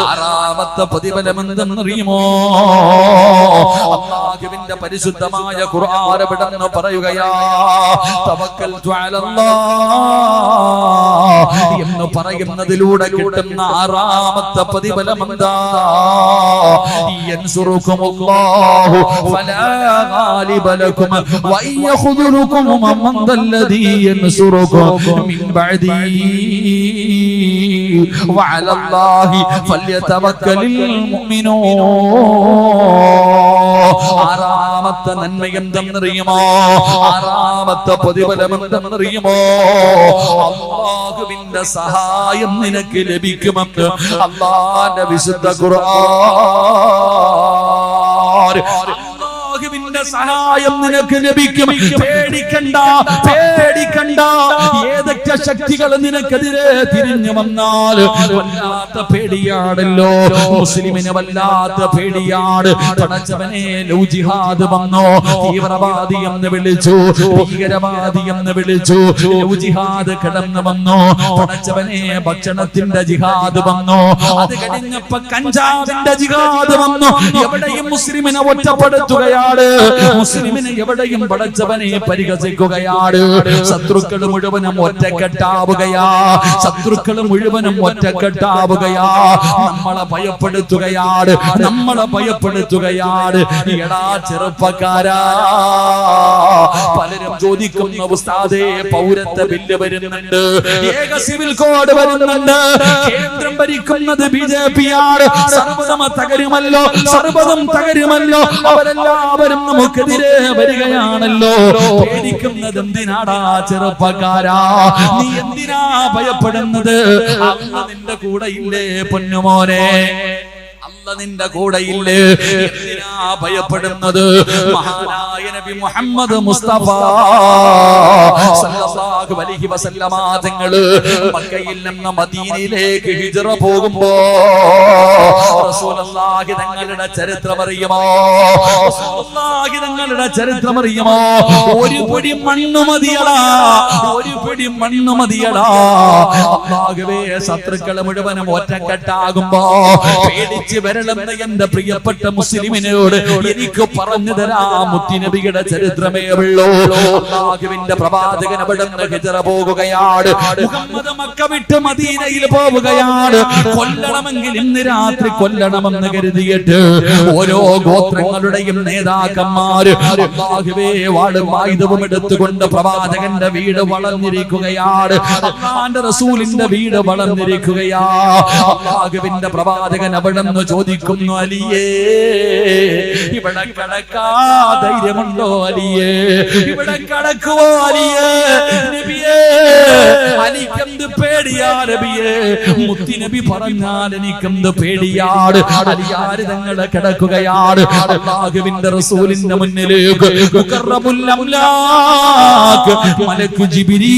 6ാമത്തെ പ്രതിഫലം എന്തെന്നറിയുമോ? അല്ലാഹുവിന്റെ പരിശുദ്ധമായ ഖുർആൻ വിടന്ന് പറയുകയാ, തവക്കൽതു അലല്ലാഹ് എന്ന് പറയുന്നതിലൂടെ കിട്ടുന്ന 6ാമത്തെ പ്രതിഫലം എന്താ? യൻസുറുകുമുല്ലാഹു ഫലാ ഗാലിബ ലക്കും വയഖുദുറുകും മൻ ദല്ലദീ യൻസുറുകും മിൻ ബഅദി വഅലല്ലാഹി ഫല്യതവക്കലിൽ മുഅ്മിനൂൻ. 6ാമത്തെ നന്മ എന്തെന്നറിയുമോ? 6ാമത്തെ പ്രതിഫലം എന്തെന്നറിയുമോ? അല്ലാഹുവിന്റെ സഹായം നിനക്ക് ലഭിക്കുമെന്ന് അല്ലാഹുവിന്റെ വിശുദ്ധ ഖുർആൻ. അല്ലാഹുവിന്റെ സഹായം നിനക്ക് ലഭിക്കും. പേടിക്കണ്ട, പേടിക്കണ്ട. ഏതൊക്കെ ശക്തികൾ നിനക്കെതിരെ തിരിഞ്ഞു വന്നാൽ വല്ലാത്ത പേടിയാണല്ലോ മുസ്ലിമിന്, വല്ലാത്ത പേടിയാണ്. പടച്ചവനെ, ലൗ ജിഹാദ് വന്നോ, തീവ്രവാദി എന്ന് വിളിച്ചു, ഭീകരവാദി എന്ന് വിളിച്ചു, ലൗ ജിഹാദ് കടന്നു വന്നോ. പടച്ചവനെ, ഭക്ഷണത്തിന്റെ ജിഹാദ് വന്നോ, അത് കഴിഞ്ഞപ്പോ കഞ്ചാവിന്റെ ജിഹാദ് വന്നു. എവിടെയും മുസ്ലിമിനെ ഒറ്റപ്പെടുത്തുകയാണ്, മുസ്ലിമിനെ എവിടെയും പടച്ചവനെ പരിഹസിക്കുകയാണ്. ശത്രുക്കൾ മുഴുവനും ഒറ്റക്കെട്ടാവുകയാ, ശത്രുക്കൾ മുഴുവനും ഒറ്റക്കെട്ടാവുകയാ. നമ്മളെ ഭയപ്പെടുത്തുകയാണ്, നമ്മളെ ഭയപ്പെടുത്തുകയാണ്. എടാ ചെറുപ്പക്കാരാ, പലരും ചോദിക്കുന്ന ഉസ്താദേ, പൗരത്വ ബില്ല് വരുന്നുണ്ട്, ഏക സിവിൽ കോഡ് വരുന്നുണ്ട്, കേന്ദ്രം ഭരിക്കുന്നത് ബിജെപി ആണ്, സർവ്വതും തകരുമല്ലോ, സർവ്വതും തകരുമല്ലോ, അവരെല്ലാവരും നമുക്കെതിരെ വരികയാണല്ലോ. പേടിക്കുന്നത് എന്തിനാടാ ചെറുപ്പക്കാരാ? നീ എന്തിനാ ഭയപ്പെടുന്നത്? അല്ലാഹ് നിന്റെ കൂടെ ഇല്ലേ പൊന്നുമോനെ? അല്ലാഹ് നിന്റെ കൂടെ ഇല്ലേ? എന്തിനാ ഭയപ്പെടുന്നത് മഹാനായ നബി മുഹമ്മദ് മുസ്തഫ സല്ലല്ലാഹു അലൈഹി വസല്ലമ തങ്ങള് മക്കയിൽ നിന്ന് മദീനയിലേക്ക് ഹിജ്റ പോകുമ്പോ റസൂലുള്ളാഹി തങ്ങളുടെ ചരിത്രം അറിയുമോ? റസൂലുള്ളാഹി തങ്ങളുടെ ചരിത്രം അറിയുമോ? ഒരു പിടി മണ്ണ് മതിയടാ, ഒരു പിടി മണ്ണ് മതിയടാ. അല്ലാഹുവേ, ശത്രുക്കളെ മുഴുവനും ഒറ്റക്കെട്ടാകുമ്പോ പേടിച്ച് വരളുന്ന എന്റെ പ്രിയപ്പെട്ട മുസ്ലിമിനോട് എനിക്ക് പറഞ്ഞു തരാം, മുത്തുനബിയുടെ ചരിത്രമേ ഉള്ളൂ. അല്ലാഹുവിന്റെ പ്രവാചകൻ അവിടുന്ന് ഹിജ്റ പോകുകയാണ്. മുഹമ്മദ് മക്ക വിട്ട് മദീനയിൽ പോവുകയാണ്. കൊല്ലണമെങ്കിൽ ഇന്ന് രാത്രി കൊല്ലണമെന്ന് കരുതിയിട്ട് ഓരോ ഗോത്രങ്ങളുടെയും നേതാക്കന്മാര് അല്ലാഹുവേ വാളും ആയുധവും എടുത്തുകൊണ്ട് പ്രവാചകന്റെ വീട് വളർന്നിരിക്കുകയാണ്. അല്ലാഹുവിന്റെ റസൂലിന്റെ വീട് വളർന്നിരിക്കുകയാ. അല്ലാഹുവിന്റെ പ്രവാചകൻ അവിടുന്ന് ചോദിക്കുന്നു, അലിയേ, ഇവിടെ കടക്കാ ധൈര്യമുണ്ടോ അലിയേ? ഇവിടെ കടക്കുവോ അലിയേ? നബിയേ, എനിക്കെന്ത് പേടിയാ നബിയേ? മുത്തുനബി പറഞ്ഞാൽ എനിക്കെന്ത് പേടിയാണ്. അലിയാര് തങ്ങളെ കിടക്കുകയാണ്. അല്ലാഹുവിന്റെ റസൂലിന്റെ മുന്നിലേക്ക് മുഖറബുൽ അംലാഖ് മലക്ക് ജിബ്രീൽ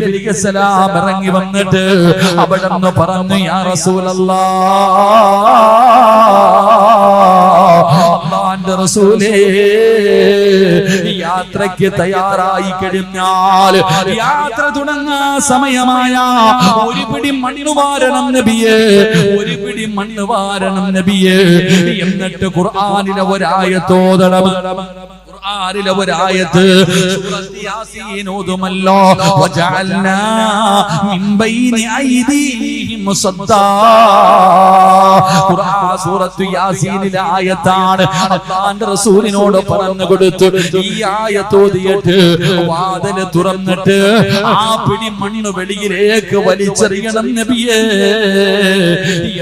അലൈഹിസ്സലാം ഇറങ്ങി വന്നിട്ട് അവിടുന്ന് പറഞ്ഞു, യാ റസൂലല്ലാഹ്, റസൂലേ, യാത്രയ്ക്ക് തയ്യാറായി കഴിഞ്ഞാൽ യാത്ര തുടങ്ങാൻ സമയമായ ഒരു പിടി മണ്ണ് വാരണം നബിയേ, ഒരു പിടി മണ്ണ് വാരണം നബിയേ. എന്നിട്ട് ഖുർആനിലെ ഒരായത്തോതണം. ഖുർആനിലെ ഒരായത്ത് സൂറത്ത് യാസീൻ ഓതുമല്ലോ, വജഅൽനാ മിൻ ബൈനി ഐദീഹിം സദ്ദാ. ഖുർആൻ സൂറത്ത് യാസീനിലെ ആയത്താണ്. അല്ലാഹുവിന്റെ റസൂലിനോട് പറഞ്ഞു കൊടുത്തു, ഈ ആയത്ത് ഓതിയിട്ട് വാതിൽ തുറന്നിട്ട് ആ പിടി മണ്ണ് വെളിയിലേക്ക് വലിച്ചെറിയണം നബിയേ.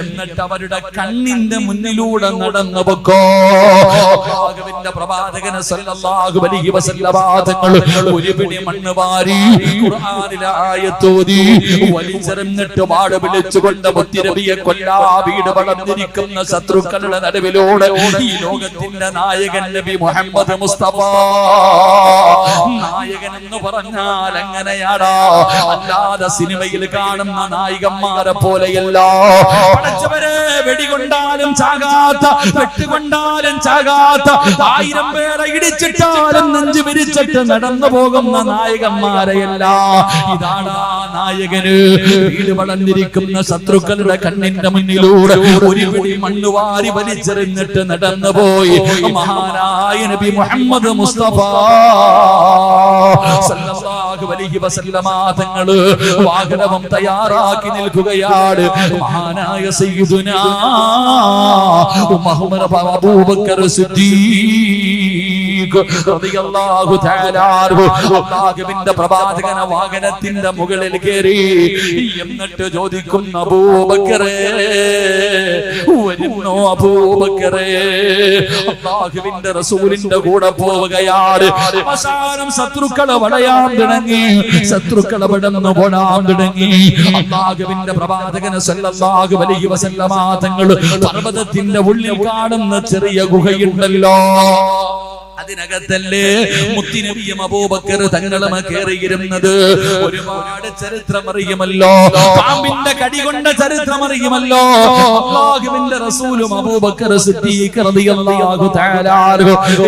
എന്നിട്ട് അവരുടെ കണ്ണിന്റെ മുന്നിലൂടെ നടന്നു പൊക്കോ. അല്ലാഹുവിന്റെ പ്രവാചകൻ സല്ലല്ലാഹു അലൈഹി വസല്ലമ തങ്ങൾ ഒരു പിടി മണ്ണ് വാരി ഖുർആനിലെ ആയത്ത് ഓതി വലിച്ചെറിഞ്ഞിട്ട് വാട് വിളിച്ചുകൊണ്ട് മുത്തുനബിയെ കൊല്ലാ വീട് വളർന്നിരിക്കുന്ന ശത്രുക്കളുടെ നടുവിലൂടെ ഈ ലോകത്തിന്റെ നായകൻ നബി മുഹമ്മദ് മുസ്തഫ. നായകൻ എന്ന് പറഞ്ഞാൽ എങ്ങനെയാടാ? അല്ലാതെ സിനിമയിൽ കാണുന്ന നായികന്മാരെ പോലെയല്ല. പഠിച്ചവരെ വെടികൊണ്ടാലും ചാകാത്ത, വെട്ടുകൊണ്ടാലും ചാകാത്ത, 1000 പേരെ ഇടിച്ചിട്ടാലും നെഞ്ചു വിരിച്ചിട്ട് നടന്നു പോകുന്ന നായകന്മാരെയല്ല. ഇതാണ് നായകന്. വീട് വളർന്നിരിക്കുന്ന ശത്രുക്കളുടെ കണ്ണിന്റെ മുന്നിലൂടെ ഒരു പിടി മണ്ണ് വാരി വലിച്ചെറിഞ്ഞിട്ട് നടന്നുപോയി മഹാനായ നബി മുഹമ്മദ് മുസ്തഫ സല്ലല്ലാഹു അലൈഹി വസല്ലമ തങ്ങള് വാഹനവും തയ്യാറാക്കി നിൽക്കുകയാണ്. മഹാനായ സയ്യിദുനാ ഉമർ അബൂബക്കർ സിദ്ദീഖ് റളിയല്ലാഹു തആല അല്ലാഹുവിന്റെ പ്രവാചകന വാഹനത്തിന്റെ മുകളിൽ കയറി. എന്നിട്ട് ചോദിക്കുന്നു, അബൂബക്കറേ, വരുന്നോ അബൂബക്കറേ? അല്ലാഹുവിന്റെ റസൂലിന്റെ കൂടെ പോവുകയാണ്. അവസാനം ശത്രുക്കളെ വളയാൻ തുടങ്ങി, ശത്രുക്കളെ വിടന്നു പോടാൻ തുടങ്ങി. അല്ലാഹുവിന്റെ പ്രവാചകൻ സല്ലല്ലാഹു അലൈഹി വസല്ലമ തങ്ങൾ പർവ്വതത്തിന്റെ ഉള്ളിൽ കാണുന്ന ചെറിയ ഗുഹയുണ്ടല്ലോ, അതിനകത്തല്ലേ മുത്തുനബിയും അബൂബക്കർ തങ്ങളും കയറിയിരുന്നത്. ഒരുപാട് ചരിത്രം അറിയുമല്ലോ, പാമ്പിന്റെ കടി കൊണ്ട ചരിത്രം അറിയുമല്ലോ. അല്ലാഹുവിന്റെ റസൂലും അബൂബക്കർ സിദ്ദീഖ് റളിയല്ലാഹു തആല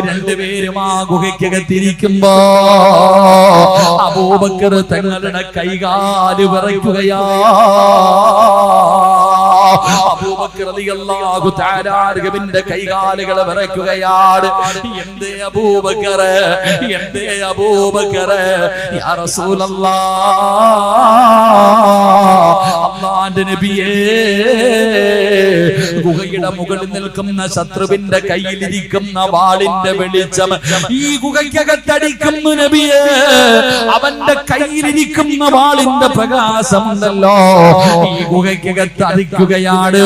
രണ്ടുപേരും ആ ഗുഹയ്ക്കകത്തിരിക്കുമ്പോ അബൂബക്കർ തങ്ങളുടെ കൈകാല് വിറയ്ക്കുകയാ. അബൂബക്കർ റളിയല്ലാഹു തആല അൻഹുവിന്റെ കൈകാലുകൾ വിറയ്ക്കുകയാണ്. എന്തേ അബൂബക്കർ, എന്തേ അബൂബക്കർ? യാ റസൂലല്ലാഹ്, അല്ലാഹുവിന്റെ നബിയേ, ഗുഹയുടെ മുകളിൽ നിൽക്കുന്ന ശത്രുവിന്റെ കയ്യിലിരിക്കുന്ന വാളിന്റെ വെളിച്ചം ഈ ഗുഹയ്ക്കകത്തടിക്കുന്നു നബിയേ. അവന്റെ കയ്യിലിരിക്കുന്ന വാളിന്റെ പ്രകാശമുണ്ടല്ലോ ഈ ഗുഹയ്ക്കകത്ത് അടിക്കുകയാണ്.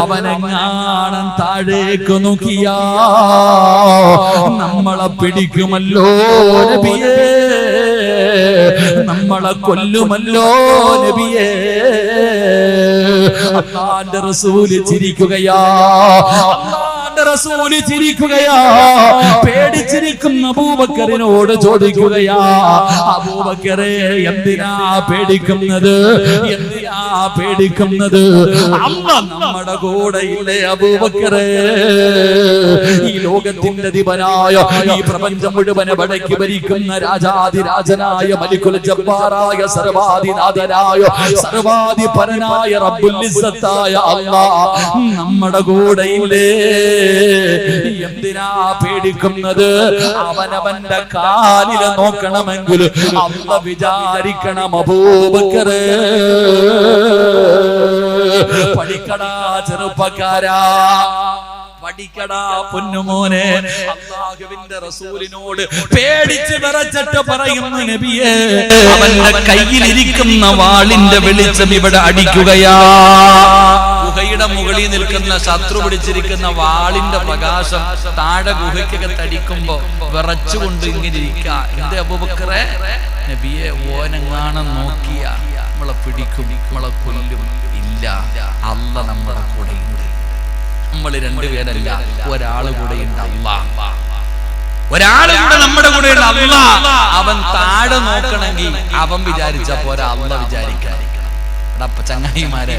അവനെങ്ങാനും താഴേക്ക് നോക്കിയാ നമ്മളെ പിടിക്കുമല്ലോ നബിയേ. നമ്മളെ കൊല്ലുമല്ലോ നബിയേ. അല്ലാഹുവിന്റെ റസൂൽ ചിരിക്കുകയാ, അല്ലാഹുവിന്റെ റസൂൽ ചിരിക്കുകയാ. പേടിച്ചിരിക്കുന്ന അബൂബക്കറിനോട് ചോദിക്കുകയാ, അബൂബക്കറേ എന്തിനാ പേടിക്കുന്നത്, എന്തിനാ പേടിക്കുന്നത്? അല്ലാഹ് നമ്മുടെ കൂടെ ഇല്ലേ അബൂബക്കറേ? ഈ ലോകത്തിന്റെ അധിപനായ, ഈ പ്രപഞ്ചം മുഴുവനെ വടക്കി ഭരിക്കുന്ന രാജാതിരാജനായ മലിക്കുൽ ജബ്ബാറായ സർവാധിനാഥനായ സർവാധിപരനായ റബ്ബുൽ ഇസ്സത്തായ അല്ലാഹ് നമ്മുടെ കൂടെ ഇല്ലേ? എന്തിനാ പേടിക്കുന്നത്? അവനവന്റെ കാലിൽ നോക്കണമെങ്കിൽ അല്ലാഹ് വിചാരിക്കണം അബൂബക്കറേ. പഠിക്കടാ ചെറുപ്പക്കാരാ, പഠിക്കടാ പൊന്നുമോനെ. അല്ലാഹുവിന്റെ റസൂലിനോട് പേടിച്ച് വിറച്ചിട്ട് പറയുന്ന നബിയേ, അവന്റെ കയ്യിലിരിക്കുന്ന വാളിന്റെ വെളിച്ചം ഇവിടെ അടിക്കുകയാ. ഗുഹയുടെ മുകളിൽ നിൽക്കുന്ന ശത്രു പിടിച്ചിരിക്കുന്ന വാളിന്റെ പ്രകാശം താഴെ ഗുഹയ്ക്കകത്ത് അടിക്കുമ്പോ വിറച്ചുകൊണ്ട് ഇങ്ങനെ ഇരിക്കുക. എന്റെ അബൂബക്കറേ, നബിയെ ഓനെങ്ങാണം നോക്കിയ നമ്മളെ പിടിക്കും, നമ്മളെ കൊല്ലും. ഇല്ല, അല്ലാഹ് നമ്മുടെ കൂടെ ഉണ്ട്. നമ്മൾ രണ്ടുപേരല്ല, ഒരാള് കൂടെയുണ്ട്. അല്ലാഹ് ഒരാള് കൂടെ നമ്മുടെ കൂടെ ഉണ്ട്. അല്ലാഹ് അവൻ താഴെ നോക്കണമെങ്കിൽ അവൻ വിചാരിച്ച പോരാ, അല്ലാഹ് വിചാരിക്കണം. ചങ്ങായിമാരെ,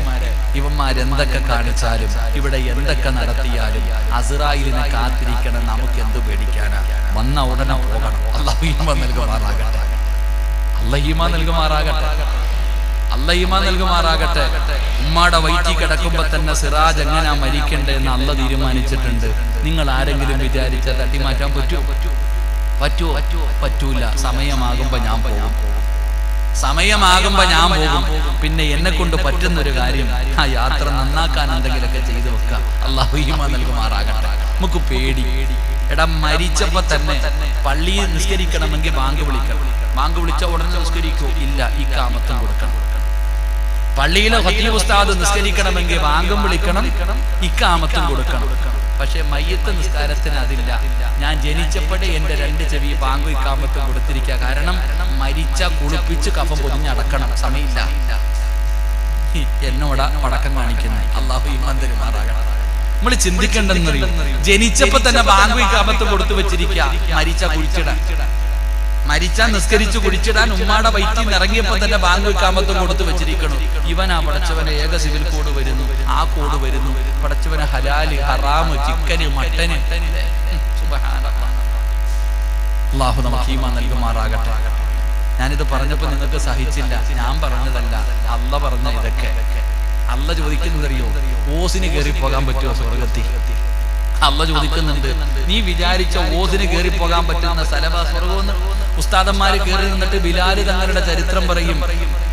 ഇവന്മാരെന്തൊക്കെ കാണിച്ചാലും ഇവിടെ എന്തൊക്കെ നടത്തിയാലും അസ്രായേലിനെ കാത്തിരിക്കണം. നമുക്ക് എന്ത് പേടിക്കാനാ? വന്ന ഉടനെ പോകണം. അല്ലാഹു ഈമാൻ നൽകുമാറാകട്ടെ, അല്ലാഹു ഈമാൻ നൽകുമാറാകട്ടെ, അല്ലാഹു ഈമാൻ നൽകുമാറാകട്ടെ. ഉമ്മാടെ വയറ്റിൽ കിടക്കുമ്പോ തന്നെ സിറാജ് എങ്ങനെയാ മരിക്കണ്ടേന്ന് അല്ലാഹ് തീരുമാനിച്ചിട്ടുണ്ട്. നിങ്ങൾ ആരെങ്കിലും വിചാരിച്ച തട്ടിമാറ്റാൻ പറ്റുമോ? പറ്റൂല. സമയമാകുമ്പോ ഞാൻ പോകും, സമയമാകുമ്പോ ഞാൻ പോകും. പിന്നെ എന്നെ കൊണ്ട് പറ്റുന്നൊരു കാര്യം, ആ യാത്ര നന്നാക്കാൻ എന്തെങ്കിലുമൊക്കെ ചെയ്തു വെക്കാം. അല്ലാഹു ഈമാൻ നൽകുമാറാകട്ടെ. നമുക്ക് പേടി. എടാ, മരിച്ചപ്പോ തന്നെ പള്ളിയിൽ നിസ്കരിക്കണമെങ്കിൽ ബാങ്ക് വിളിക്കണം. ബാങ്ക് വിളിച്ച ഉടനെ നിസ്കരിക്കൂ? ഇല്ല, ഇഖാമത്തും കൊടുക്കണം. പള്ളിയിലെ ഖത്തീബ് ഉസ്താദ് നിസ്കരിക്കണമെങ്കിൽ ബാങ്കും വിളിക്കണം, ഇഖാമത്തും കൊടുക്കണം. പക്ഷെ മയ്യത്ത് നിസ്കാരത്തിന് അതില്ല. ഞാൻ ജനിച്ചപ്പോഴേ എന്റെ രണ്ട് ചെവി ബാങ്കും ഇഖാമത്തും കൊടുത്തിരിക്കുക. കാരണം മരിച്ച കുളിപ്പിച്ച് കഫം പൊതിഞ്ഞടക്കണം, സമയമില്ല. എന്നോടാ പടക്കം കാണിക്കുന്നത്. അല്ലാഹു ഈമാൻ തരുമാറാകട്ടെ. നമ്മൾ ചിന്തിക്കേണ്ടെന്നറിയും, ജനിച്ചപ്പോ തന്നെ ബാങ്കും ഇഖാമത്തും കൊടുത്തു വെച്ചിരിക്കുക. മരിച്ച കുഴിച്ചിടാൻ, മരിച്ചാൽ നിസ്കരിച്ചു കുടിച്ചിടാൻ ഉമ്മാടെ വയറ്റിൽ നിന്ന് ഇറങ്ങിയപ്പോ തന്നെ ബാങ്ക് ഇഖാമത്തും കൊടുത്തു വെച്ചിരിക്കണം. ഇവനാ പടച്ചവനെ ഏക സിവിൽ കോഡ് വരുന്നു, ആ കോഡ് വരുന്നു. പടച്ചവന് ഹലാല്, ഹറാമ്, ചിക്കന്, മട്ടന്. അല്ലാഹു നമുക്ക് ഈമാൻ നൽകുമാറാകട്ടെ. ഞാനിത് പറഞ്ഞപ്പോ നിങ്ങൾക്ക് സഹിച്ചില്ല, ഞാൻ പറഞ്ഞതല്ല, അല്ലാഹ് പറഞ്ഞ ഇതൊക്കെ. അല്ലാഹ് ചോദിക്കുന്നതറിയോ? ഓസിന് കയറി പോകാൻ പറ്റുമോ സ്വർഗത്തിൽ? അല്ലാഹ് ചോദിക്കുന്നുണ്ട്. നീ വിചാരിച്ച ഓസിന് കയറി പോകാൻ പറ്റുന്ന സ്ഥലമാ സ്വർഗമെന്ന്? ഉസ്താദന്മാര് കയറി നിന്നിട്ട് ബിലാല് തങ്ങളുടെ ചരിത്രം പറയും.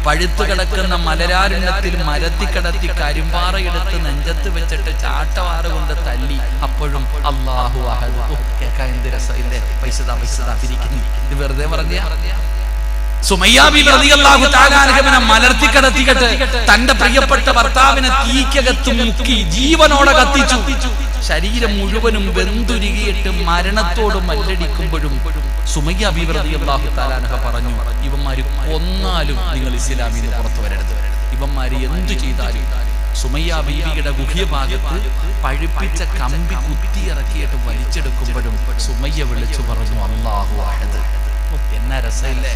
പഴുത്തു കിടക്കുന്ന മലരാരുണ്യത്തിൽ മരത്തിക്കടത്തി കരിമ്പാറയെടുത്ത് നെഞ്ചത്ത് വെച്ചിട്ട് ചാട്ടവാറ് കൊണ്ട് തല്ലി. അപ്പോഴും അല്ലാഹു അഹദ്. കേൾക്കാൻ എന്ത് രസമില്ലേ? പൈസ തിരിക്കുന്നു. ഇത് വെറുതെ പറഞ്ഞ സുമയ്യ ബീവി റളിയല്ലാഹു തആല അൻഹയെ മലർത്തിക്കടത്തിയിട്ട് തന്റെ പ്രിയപ്പെട്ട ഭർത്താവിനെ തീക്കകത്ത് മുക്കി ജീവനോടെ കത്തിച്ചു. ശരീരം മുഴുവനും വെന്തുരുകിയിട്ട് മരണത്തോട് മല്ലടിക്കുമ്പോഴും സുമയ്യ ബീവി റളിയല്ലാഹു തആല അൻഹ പറഞ്ഞു, ഇവന്മാര് കൊന്നാലും നിങ്ങൾ ഇസ്ലാമിൽ നിന്ന് പുറത്തു വരരുത്. ഇവന്മാര് എന്തു ചെയ്താലും. സുമയ്യ ബീവിയുടെ ഗുഹ്യഭാഗത്ത് പഴുപ്പിച്ച കമ്പി കുത്തിയിറക്കിയിട്ട് വലിച്ചെടുക്കുമ്പോഴും സുമയ്യ വിളിച്ചു പറഞ്ഞു, അല്ലാഹു അഹദ്. എന്നാ രസമില്ലേ?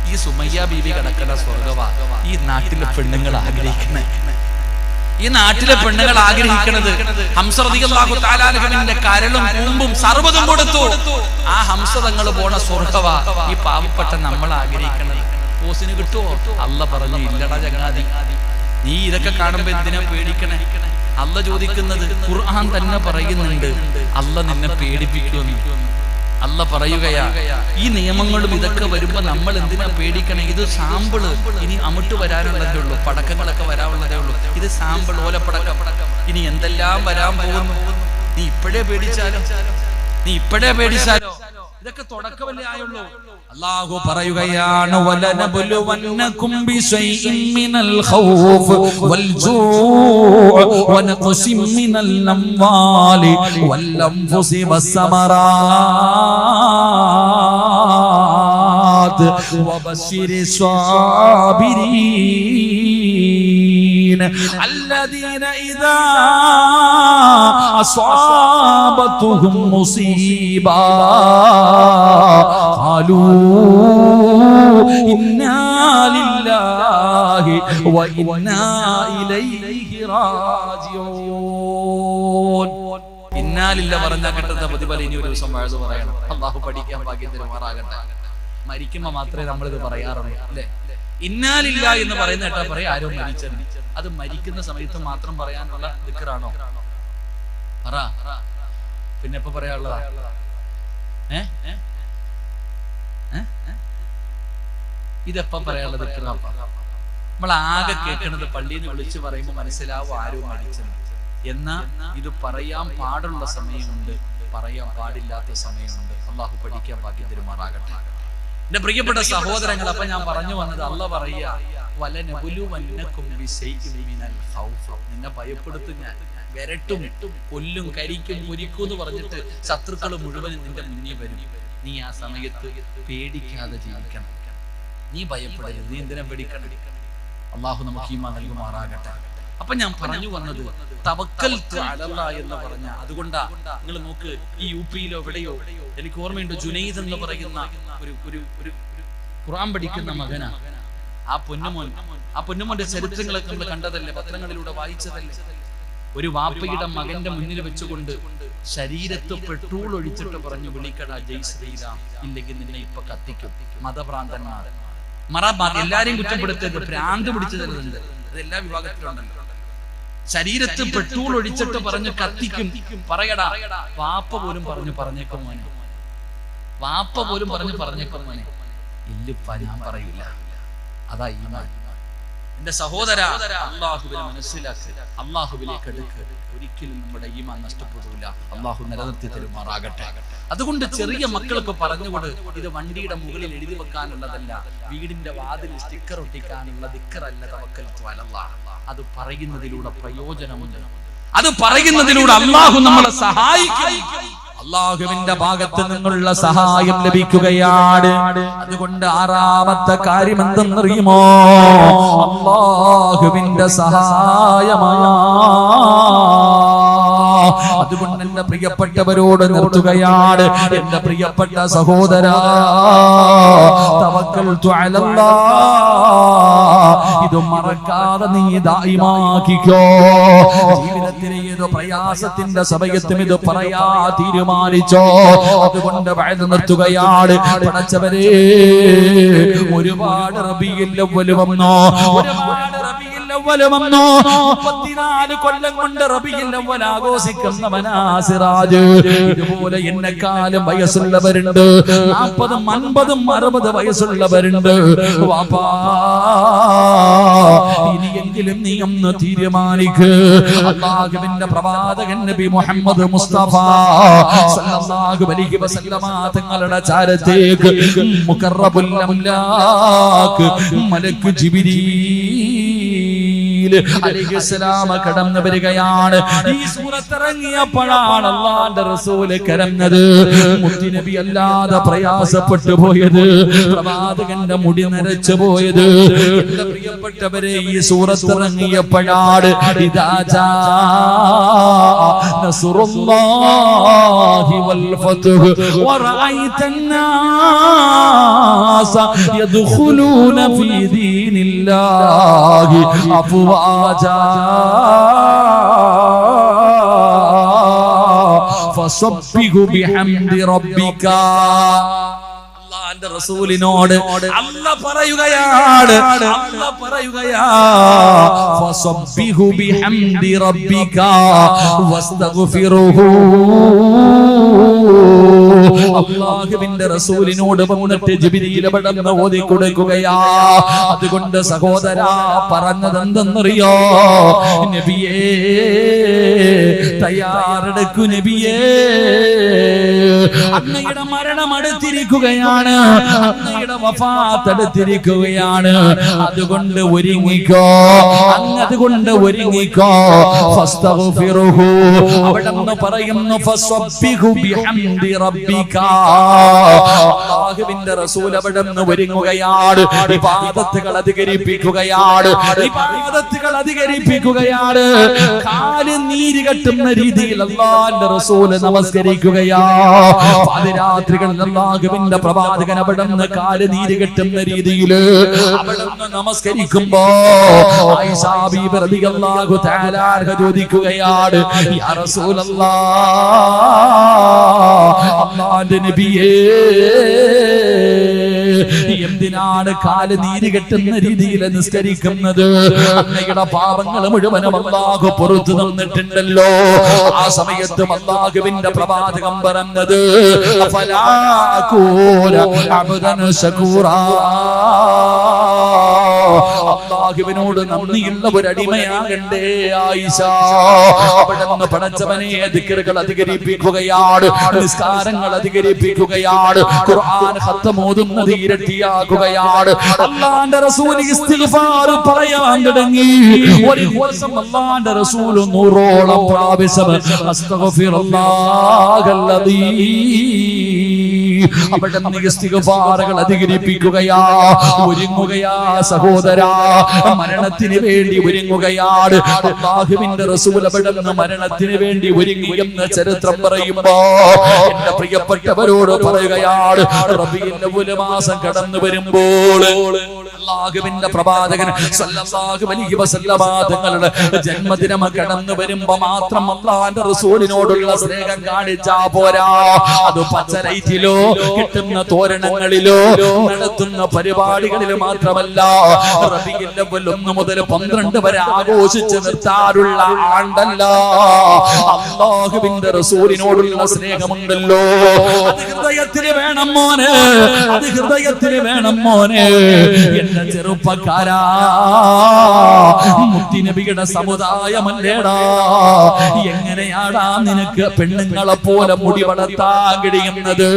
ഈ സുമയ്യ ബീവി കിടക്കുന്ന സ്വർഗവാ ഈ നാട്ടിലെ പെണ്ണുങ്ങൾ ആഗ്രഹിക്കണേ. ഈ നാട്ടിലെ പെണ്ണുങ്ങൾ ആഗ്രഹിക്കുന്നത് ഹംസ റളിയല്ലാഹു തആല അൻഹുവിന്റെ കരളും കൂമ്പും സർവ്വതും കൊടുത്തു. ആ ഹംസ തങ്ങൾ പോണ സ്വർഗവാ ഈ പാവപ്പെട്ട നമ്മൾ ആഗ്രഹിക്കുന്നത്. ഓസിന് കിട്ടുമോ? അല്ലാഹ് പറഞ്ഞു, ഇല്ലടാ ചങ്ങാതി, നീ ഇതൊക്കെ കാണുമ്പോ എന്തിനാ പേടിക്കണേ? അല്ലാഹ് ചോദിക്കുന്നത്, ഖുർആൻ തന്നെ പറയുന്നുണ്ട്, അല്ലാഹ് നിന്നെ പേടിപ്പിക്കുമെന്ന്. അല്ലാഹ് പറയുകയാ, ഈ നിയമങ്ങളും ഇതൊക്കെ വരുമ്പോ നമ്മൾ എന്തിനാ പേടിക്കണേ? ഇത് സാമ്പിള്, ഇനി അമിട്ട് വരാനുള്ളതേ ഉള്ളൂ, പടക്കങ്ങളൊക്കെ വരാനുള്ളതേ ഉള്ളൂ. ഇത് സാമ്പിൾ, ഓലപ്പടക്കം. ഇനി എന്തെല്ലാം വരാൻ പോകുന്നു. നീ ഇപ്പോഴേ പേടിച്ചാലോ? ഇതൊക്കെ തുടക്കമല്ലേ ആയുള്ളൂ. അല്ലാഹു പറയുകയാണ്, വലനബലുവന്നകും ബിശൈഇൻ മിനൽ ഖൗഫ് വൽ ജൂഅ് വനഖ്സിൻ മിനൽ അംവാലി വൽ അൻഫുസി വസ്സമറാത്ത്. وبشر الصابرين الذين إذا أصابتهم مصيبة قالوا إنا لله وإنا إليه راجعون. ഇന്നാലില്ല പറഞ്ഞാൽ കിട്ടുന്ന പ്രതിഫലം ഇനി ഒരു ദിവസം വാഴ്ച പറയണം. അള്ളാഹു പഠിക്കാൻ ഭാഗ്യം തരുമാറാകട്ടെ. മരിക്കുമ്പോ മാത്രമേ നമ്മളിത് പറയാറുള്ളൂ അല്ലെ. ഇന്നാലില്ല എന്ന് പറയുന്ന കേട്ടാ പറയാം ആരോ മരിച്ചത്. അത് മരിക്കുന്ന സമയത്ത് മാത്രം പറയാനുള്ള ദിക്റാണോ? പറ. പിന്നെ എപ്പോ പറയാനുള്ളതാ? ഇതെപ്പോ പറയാനുള്ള ദിക്റാ? നമ്മൾ ആകെ കേൾക്കുന്നത് പള്ളിയിൽ നിന്ന് വിളിച്ചു പറയുമ്പോ മനസ്സിലാവും ആരോ മരിച്ചത്. എന്നാ ഇത് പറയാൻ പാടുള്ള സമയമുണ്ട്, പറയാൻ പാടില്ലാത്ത സമയമുണ്ട്. അള്ളാഹു പഠിക്കാൻ ഭാഗ്യം തരുമാറാകട്ടെ. എന്റെ പ്രിയപ്പെട്ട സഹോദരങ്ങൾ, അപ്പൊ ഞാൻ പറഞ്ഞു വന്നത് അള്ളാഹ് പറയാ വലനബുലുവന്നകും ബിശൈഇൻ മിനൽ ഖൗഫ്. നിന്നെ ഭയപ്പെടുത്തും ഞാൻ, വിരട്ടും, കൊല്ലും, കരിക്കും, പൊരിക്കും എന്ന് പറഞ്ഞിട്ട് ശത്രുക്കൾ മുഴുവനും നിന്റെ മുന്നിൽ വരും. നീ ആ സമയത്ത് പേടിക്കാതെ ജീവിക്കണം. നീ ഭയപ്പെടരുത്. നീ എന്തിനാ പേടിക്കണം? അള്ളാഹു നമുക്ക് ഈമാൻ നൽകുമാറാകട്ടെ. അപ്പൊ ഞാൻ പറഞ്ഞു വന്നത് തവക്കൽതു അലല്ലാഹ് എന്ന് പറഞ്ഞ അതുകൊണ്ടാ. നിങ്ങൾ നോക്ക്, ഈ യുപിയിലോ എവിടെയോ എനിക്ക് ഓർമ്മയുണ്ട്, ജുനൈദ് എന്ന് പറയുന്ന ഒരു ഖുർആൻ പഠിക്കുന്ന മകനാ. ആ പൊന്നുമോന്റെ ചരിത്രങ്ങളൊക്കെ നമ്മൾ കണ്ടതല്ലേ, പത്രങ്ങളിലൂടെ വായിച്ചതല്ലേ. ഒരു വാപ്പയുടെ മകന്റെ മുന്നിൽ വെച്ചുകൊണ്ട് ശരീരത്ത് പെട്രോൾ ഒഴിച്ചിട്ട് പറഞ്ഞു, വിളിക്കടാ ജയ് ശ്രീരാം, ഇല്ലെങ്കിൽ നിന്നെ ഇപ്പൊ കത്തിക്കും. മതഭ്രാന്തന്മാർ എല്ലാരെയും കുറ്റപ്പെടുത്തരുത്, ഭ്രാന്ത് പിടിച്ചതരുന്നുണ്ട്. അത് എല്ലാ വിഭാഗത്തിലുണ്ടല്ലോ. ശരീരത്ത് പെട്രോൾ ഒഴിച്ചിട്ട് പറഞ്ഞു കത്തിക്കും. പറയടാ, വാപ്പ പോലും പറഞ്ഞേക്കും മോനെ, വാപ്പ പോലും പറഞ്ഞേക്കും മോനെ. ഇല്ലിപ്പ ഞാൻ പറയില്ല. അതാ ഈമാൻ. എന്റെ സഹോദര, അള്ളാഹുവിനെ മനസ്സിലാക്കി, അള്ളാഹുവിലേക്ക് അടുക്ക്. ഒരിക്കലും നമ്മുടെ ഈമാൻ നഷ്ടപ്പെടില്ല. അള്ളാഹു നിലനിർത്തി തരുമാറാകട്ടെ. അതുകൊണ്ട് ചെറിയ മക്കൾക്ക് പറഞ്ഞുകൊണ്ട്, ഇത് വണ്ടിയുടെ മുകളിൽ എഴുതി വെക്കാനുള്ളതല്ല, വീടിന്റെ വാതിൽ സ്റ്റിക്കർ ഒട്ടിക്കാനുള്ള ദിക്റല്ല തവക്കൽതു അലല്ലാഹ്. അത് പറയുന്നതിലൂടെ പ്രയോജനമുണ്ട്. അത് പറയുന്നതിലൂടെ അള്ളാഹു നമ്മളെ സഹായിക്കും. അള്ളാഹുവിന്റെ ഭാഗത്ത് നിന്നുള്ള സഹായം ലഭിക്കുകയാണ്. അതുകൊണ്ട് ആറാമത്തെ കാര്യം എന്തെന്നറിയുമോ? അള്ളാഹുവിന്റെ സഹായമാണ്. അതുകൊണ്ട് എന്റെ പ്രിയപ്പെട്ടവരോട് നിർത്തുകയാണ്, എന്റെ പ്രിയപ്പെട്ട സഹോദരാ, തവക്കൽതു അലല്ലാഹ് ഇത് മറക്കാതെ നീ ദായിമാക്കിക്കോ. ജീവിതത്തിലെ ഏതോ പ്രയാസത്തിന്റെ സമയത്തും ഇത് പറയാ തീരുമാനിച്ചോ. അതുകൊണ്ട് വഅദ് നിർത്തുകയാണ്. പടച്ചവരേ, ഒരുപാട് റബീഉൽ അവ്വൽ വന്നോ, ഒരുപാട് റബീഉൽ അവ്വൽ വന്നോ. 34 കൊല്ലം കൊണ്ട് റബീഉൽ അവ്വൽ ആഘോഷിക്കുന്നവനാ സിറാജ്. ഇതുപോലെ എന്നെക്കാലം വയസ്സുള്ളവരുണ്ട്, 40, 50, 60 വയസ്സുള്ളവരുണ്ട്. വാപ്പാ, ഇനിയെങ്കിലും നീ ഒന്ന് തീരുമാനിക്ക്. അല്ലാഹുവിന്റെ പ്രവാചകൻ നബി മുഹമ്മദ് മുസ്തഫ സല്ലല്ലാഹു അലൈഹി വസല്ലമ തങ്ങളുടെ ചാരത്തേക്ക് മുഖറബുൽ അംലാക്ക് മലക്ക് ജിബ്രീൽ അലൈഹിസ്സലാം കടന്നു വരികയാണ്. ഈ സൂറത്ത് ഇറങ്ങിയപ്പോഴാണ് അല്ലാഹുവിന്റെ റസൂല് കരഞ്ഞത്. മുത്തുനബി അല്ലാതെ പ്രയാസപ്പെട്ടു പോയത്, പ്രവാചകന്റെ മുടി നരച്ചു പോയത്. എന്റെ പ്രിയപ്പെട്ടവരെ, ഈ സൂറത്ത് ഇറങ്ങിയപ്പോഴാണ് ഇദാ ജാ നസ്റുല്ലാഹി വൽ ഫത്ഹ് വറഅയ്തൻ നാസ യദ്ഖുലൂന ഫീ ദീനില്ലാഹി അഫ്വാജാ ഫസബ്ബിഹു ബിഹംദി റബ്ബിക. അല്ലാഹുവിന്റെ റസൂലിനോട് അല്ലാഹ് പറയുകയാണ്, ഫസബ്ബിഹു ബിഹംദി റബ്ബിക വസ്തഗ്ഫിറുഹു. അല്ലാഹുവിന്റെ റസൂലിനോട് വന്നിട്ട് ജിബ്രീൽ പടന്ന് ഓതി കൊടുക്കുകയാ. അതുകൊണ്ട് സഹോദരാ, പറഞ്ഞത് എന്തെന്നറിയോ? നബിയേ, തയ്യാറെടുക്കൂ നബിയേ, അങ്ങയുടെ മരണം അടുത്തിരിക്കുകയാണ്, അങ്ങയുടെ വഫാത്ത് അടുത്തിരിക്കുകയാണ്. അതുകൊണ്ട് ഒരുങ്ങിക്കോ, അങ്ങതുകൊണ്ട് ഒരുങ്ങിക്കോ. ഫസ്തഗ്ഫിറുഹു, അവിടെ നിന്ന് പറയുന്നു ഫസബ്ബിഹു ബിഹംദി റബ്ബിക. അല്ലാഹുവിന്റെ റസൂൽ അവിടെ നിന്ന് ഒരുങ്ങുകയാണ്, ഇബാദത്തുകൾ അധികരിപ്പിക്കുകയാണ്, കാല് നീര് കെട്ടുന്ന രീതിയിൽ അല്ലാഹുവിന്റെ റസൂൽ നമസ്കരിക്കുകയാ. പാതിരാത്രികളിൽ അല്ലാഹുവിന്റെ പ്രവാചകൻ അവിടെ നിന്ന് കാല് നീര് കെട്ടുന്ന രീതിയിൽ അവിടെ നിന്ന് നമസ്കരിക്കുമ്പോ ആയിഷ ബീബി റളിയല്ലാഹു തആല അൻഹ ചോദിക്കുകയാണ്, യാ റസൂലല്ലാഹ്, അല്ലാഹുവിന്റെ നബിയേ, എന്തിനാണ് കാല് നീര് കെട്ടുന്ന രീതിയിൽ നിസ്കരിക്കുന്നത്? അങ്ങയുടെ പാപങ്ങൾ മുഴുവനും അല്ലാഹു പുറത്തു തന്നിട്ടുണ്ടല്ലോ. ആ സമയത്ത് അല്ലാഹുവിന്റെ പ്രവാചകൻ പറഞ്ഞത്, അഫലാ അകൂന അബ്ദൻ ശകൂറാ, അല്ലാഹുവിനോട് നന്ദിയുള്ള ഒരു അടിമയാകണ്ടേ ആയിഷ. അവിടുന്ന് പടച്ചവനെ ദിക്റുകൾ അധികരിപ്പിക്കുകയാണ്, നിസ്കാരങ്ങൾ അധികരിപ്പിക്കുകയാണ്, ഖുർആൻ ഖത്ം ഓതുന്നത് ഇരട്ടിയാക്കുകയാണ്. അല്ലാഹുവിന്റെ റസൂൽ ഇസ്തിഗ്ഫാർ പറയാൻ തുടങ്ങി. ഒരു ദിവസം അല്ലാഹുവിന്റെ റസൂൽ 100ഓളം പ്രാവശ്യം അസ്തഗ്ഫിറുല്ലാഹല്ലദീ, അവിടുന്ന് ഇസ്തിഗ്ഫാറുകൾ അധികരിപ്പിക്കുകയാ, ഒരുങ്ങുകയാ സഹോദരാ, മരണത്തിന് വേണ്ടി ഒരുങ്ങുകയാണ്. അല്ലാഹുവിന്റെ റസൂൽ അവിടുന്ന് മരണത്തിന് വേണ്ടി ഒരുങ്ങിയെന്ന ചരിത്രം പറയുമ്പോ എന്റെ പ്രിയപ്പെട്ടവരോട് പറയുകയാണ്, റബീഉൽ അവ്വൽ മാസം കടന്നു വരുമ്പോൾ അല്ലാഹുവിന്റെ പ്രവാചകൻ സല്ലല്ലാഹു അലൈഹി വസല്ലമ തങ്ങളുടെ ജന്മദിനം കടന്നു വരുമ്പോ മാത്രം അല്ലാഹുവിന്റെ റസൂലിനോടുള്ള സ്നേഹം കാണിച്ചാ പോരാ, അത് പച്ചലൈറ്റിലോ കിട്ടുന്ന തോരണങ്ങളിലോ നടത്തുന്ന പരിപാടികളിൽ മാത്രമല്ല, റബീഉൽ അവ്വൽ 1 മുതൽ 12 വരെ ആഘോഷിച്ച് നിർത്താറുള്ള ആണ്ടല്ല. അല്ലാഹുവിന്റെ റസൂലിനോടുള്ള സ്നേഹമുണ്ടല്ലോ, അത് ഹൃദയത്തിൽ വേണം മോനെ, അത് ഹൃദയത്തിൽ വേണം മോനെ. എന്റെ ചെറുപ്പക്കാരാ, മുത്തുനബിയുടെ സമുദായമല്ലേടാ, എങ്ങനെയാടാ നിനക്ക് പെണ്ണുങ്ങളെ പോലെ മുടി വളർത്താൻ കഴിയുന്നത്?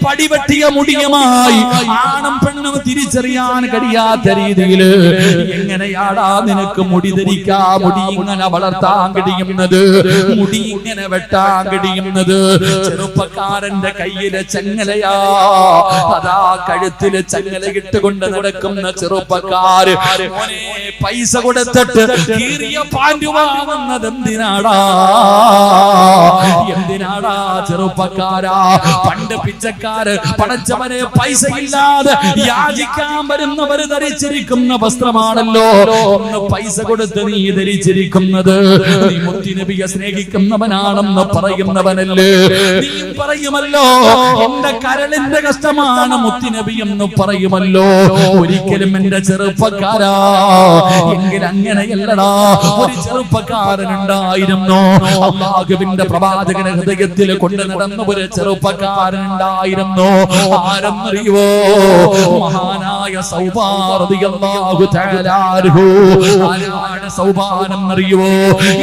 പടിവെട്ടിയ മുടിയുമായി ആണും പെണ്ണും തിരിച്ചറിയാൻ കഴിയാത്ത രീതിയിൽ എങ്ങനെയാടാ നിനക്ക് മുടി ധരിക്കാ, മുടി ഇങ്ങനെ വളർത്താൻ കഴിയുന്നത്, മുടി ഇങ്ങനെ വെട്ടാൻ കഴിയുന്നത്? ചെറുപ്പക്കാരന്റെ കയ്യിലെ ചങ്ങലയാ, അതാ കഴുത്തില് ചങ്ങല ഇട്ടുകൊണ്ട് നടക്കുന്ന ചെറുപ്പക്കാര്, മോനെ പൈസ കൊടുത്തിട്ട് കീറിയ പാൻറ് വാങ്ങുന്നത് എന്തിനാടാ? എന്തിനാടാ ചെറുപ്പക്കാരാ? പണ്ട് പിച്ചക്കാര് പടച്ചവനെ പൈസ ഇല്ലാതെ യാചിക്കാൻ വരുന്നവര് ധരിച്ചിരിക്കുന്ന വസ്ത്രമാണല്ലോ ഒന്ന് പൈസ കൊടുത്ത് നീ ധരിച്ചിരിക്കുന്നത്. നീ മുത്തുനബിയെ സ്നേഹിക്കുന്നവനാണെന്ന് പറയുന്നവനല്ലേ? നീ പറയുമല്ലോ എന്റെ കരളിന്റെ കഷ്ടമാണ് മുത്തുനബി എന്ന് പറയുമല്ലോ. ഒരിക്കലും എന്റെ ചെറുപ്പക്കാരാ, എങ്കിൽ അങ്ങനെയല്ലടാ. ഒരു ചെറുപ്പക്കാരനുണ്ടായിരുന്നു, അല്ലാഹുവിന്റെ പ്രവാചകനെ ഹൃദയത്തിൽ കൊണ്ട് നടന്ന ഒരു ചെറുപ്പക്കാരനുണ്ടായിരുന്നു. ആരെന്നറിയോ? മഹാനായ സൗബാൻ റളിയല്ലാഹു തആല അൻഹു. ആരാണ് സൗബാൻ എന്നറിയോ?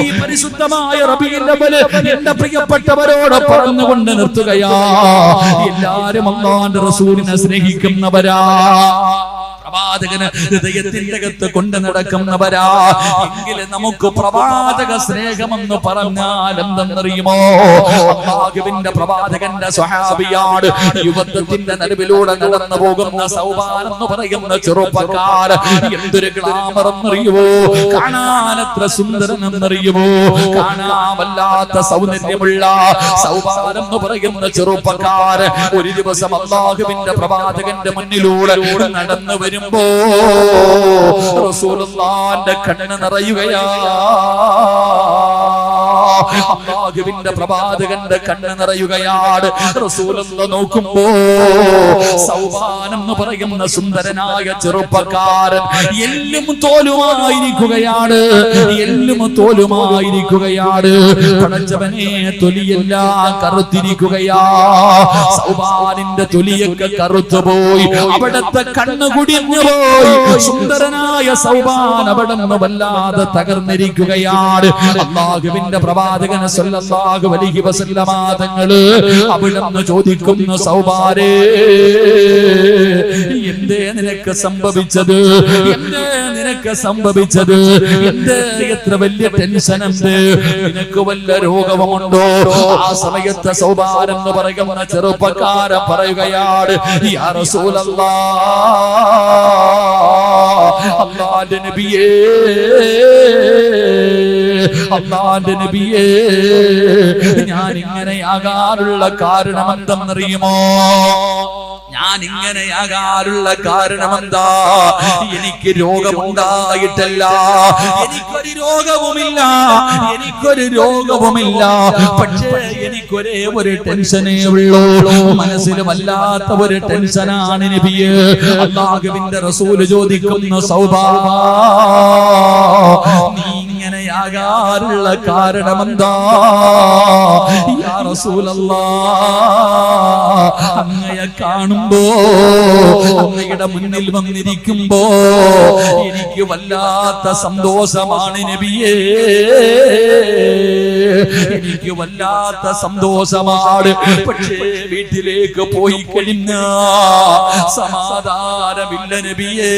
ഈ പരിശുദ്ധമായ റബീഉൽ അവ്വൽ എന്റെ പ്രിയപ്പെട്ടവരോട് പറഞ്ഞുകൊണ്ട് നിർത്തുകയാ, എല്ലാരും അല്ലാഹുവിന്റെ റസൂലിനെ സ്നേഹിക്കുന്നവരാ, പ്രവാചകന് ഹൃദയത്തിന്റെ അകത്ത് കൊണ്ട് നടക്കുന്നവരാ. എങ്കിലും നമുക്ക് പ്രവാചക സ്നേഹമെന്ന് പറഞ്ഞാൽ എന്തെന്നറിയുമോ? അല്ലാഹുവിന്റെ പ്രവാചകന്റെ സ്വഹാബിയാണ്. യുവത്വത്തിന്റെ നടുവിലൂടെ നടന്നു പോകുന്ന സൗബാൻ എന്ന് പറയുന്ന ചെറുപ്പക്കാരൻ എന്തൊരു ഗ്ലാമർ എന്നറിയുമോ? കാണാനത്ര സുന്ദരൻ എന്നറിയുമോ? കാണാമല്ലാത്ത സൗന്ദര്യമുള്ള സൗബാൻ എന്ന് പറയുന്ന ചെറുപ്പക്കാരൻ ഒരു ദിവസം അല്ലാഹുവിന്റെ പ്രവാചകന്റെ മുന്നിലൂടെ നടന്നു വരും. റസൂലുള്ളാഹിന്റെ കണ്ണ് നിറയുകയാ, അല്ലാഹുവിന്റെ പ്രവാചകന്റെ കണ്ണ് നിറയുകയാണ്. റസൂലുള്ളാഹി നോക്കുമ്പോ സൗബാൻ എന്ന് പറയുന്ന സുന്ദരനായ ചെറുപ്പക്കാരൻ എല്ലും തോലുമായിരിക്കുകയാണ്, എല്ലും തോലുമായിരിക്കുകയാണ്. പടച്ചവനെ തൊലിയെല്ലാം കറുത്തിരിക്കുകയാ. സൗബാനിന്റെ തൊലിയൊക്കെ കറുത്തുപോയി, അവിടത്തെ കണ്ണുകൂടി സുന്ദരനായ സൗബാൻ അവിടെ നിന്ന് വല്ലാതെ തകർന്നിരിക്കുകയാണ്. അല്ലാഹുവിന്റെ പ്രവാചകൻ പ്രവാചകൻ സല്ലല്ലാഹു അലൈഹി വസല്ലമ തങ്ങൾ അവിടുന്ന് ചോദിക്കുന്നു സൗബാരേ എന്തേ നിനക്ക് സംഭവിച്ചത് എന്തേ നിനക്ക് സംഭവിച്ചത് എന്തേ എത്ര വലിയ ടെൻഷനുണ്ട് നിനക്ക് വല്ല രോഗവുമുണ്ടോ ആ സമയത്ത് സൗബാൻ എന്ന് പറയുന്ന ചെറുപ്പക്കാരൻ പറയുകയാണ് യാ റസൂലല്ലാഹ് അല്ലാഹുവിന്റെ നബിയേ അല്ലാഹുവിന്റെ നബിയേ ഞാൻ ഇങ്ങനെയാകാനുള്ള കാരണം എന്തെന്നറിയുമോ ഞാൻ ഇങ്ങനെയാകാനുള്ള കാരണമെന്താ എനിക്ക് രോഗമുണ്ടായിട്ടല്ല എനിക്കൊരു രോഗവുമില്ല പക്ഷേ എനിക്കൊരേ ഒരു ടെൻഷനേ ഉള്ളൂ മനസ്സിൽ വല്ലാത്ത ഒരു ടെൻഷനാണ് നബിയേ അല്ലാഹുവിന്റെ റസൂൽ ചോദിക്കുന്നു സൗബാ നീ ഇങ്ങനെയാകാനുള്ള കാരണമെന്താ യാ റസൂലല്ലാഹ് അങ്ങയെ കാണുമ്പോ അങ്ങയുടെ മുന്നിൽ വന്നിരിക്കുമ്പോ എനിക്ക് വല്ലാത്ത സന്തോഷമാണ് നബിയേ എനിക്ക് വല്ലാത്ത സന്തോഷമാണ് പക്ഷേ വീട്ടിലേക്ക് പോയി കഴിഞ്ഞ സമാധാനമില്ല നബിയേ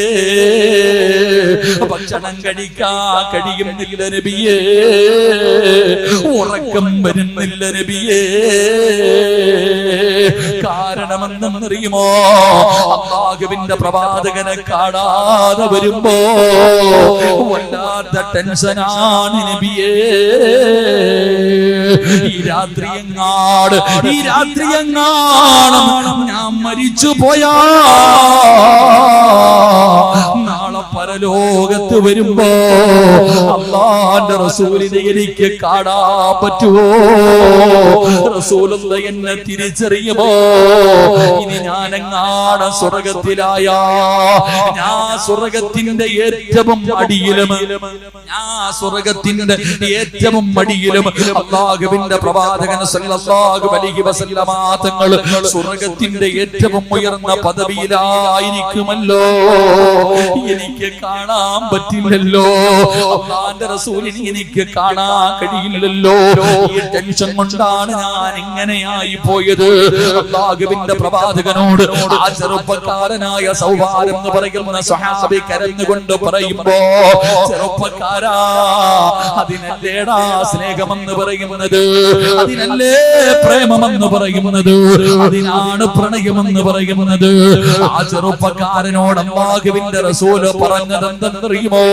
ഭക്ഷണം കഴിക്കാൻ കഴിയുന്നില്ല നബിയേ ഉറക്കം വരുന്നില്ല നബിയേ കാരണമെന്നറിയുമോ അല്ലാഹുവിന്റെ പ്രവാചകനെ കാണാതെ വരുമ്പോ വല്ലാത്ത ടെൻഷനാണ് നബിയേ ഈ രാത്രി എങ്ങാനും ഞാൻ മരിച്ചു പോയാ നാളെ പരലോകത്ത് വരുമ്പോ അല്ലാഹുവിന്റെ റസൂലിനെ എനിക്ക് കാണാൻ പറ്റുമോ റസൂലുള്ള എന്നെ തിരിച്ചറിയുമോ ഇനി ഞാനെങ്ങാണ് സ്വർഗത്തിലായ ഞാൻ സ്വർഗത്തിന്റെ ഏറ്റവും അടിയിലും അല്ലാഹുവിന്റെ പ്രവാചകൻ സല്ലല്ലാഹു അലൈഹി വസല്ലമ തങ്ങൾ സ്വർഗത്തിന്റെ ഏറ്റവും ഉയർന്ന പദവിയിലായിരിക്കുമല്ലോ എനിക്ക് കാണാൻ പറ്റില്ലല്ലോ അല്ലാഹുവിന്റെ റസൂലിനെ എനിക്ക് കാണാൻ കഴിയില്ലല്ലോ ഈ ടെൻഷൻ കൊണ്ടാണ് ഞാൻ ഇങ്ങനെയായി പോയത് അല്ലാഹുവിന്റെ പ്രവാചകനോട് ആ ചെറുപ്പക്കാരനായ സൗബാൻ എന്ന് പറയുന്ന സ്വഹാബി കരഞ്ഞുകൊണ്ട് പറയുമ്പോ ചെറുപ്പക്കാരാ അതിനല്ലേടാ സ്നേഹമെന്ന് പറയുന്നത് അതിനല്ലേ പ്രേമമെന്ന് പറയുന്നത് അതിനാണ് പ്രണയമെന്ന് പറയുന്നത് ആ ചെറുപ്പക്കാരനോട് അല്ലാഹുവിന്റെ റസൂല് പറഞ്ഞത് എന്തെന്നറിയുമോ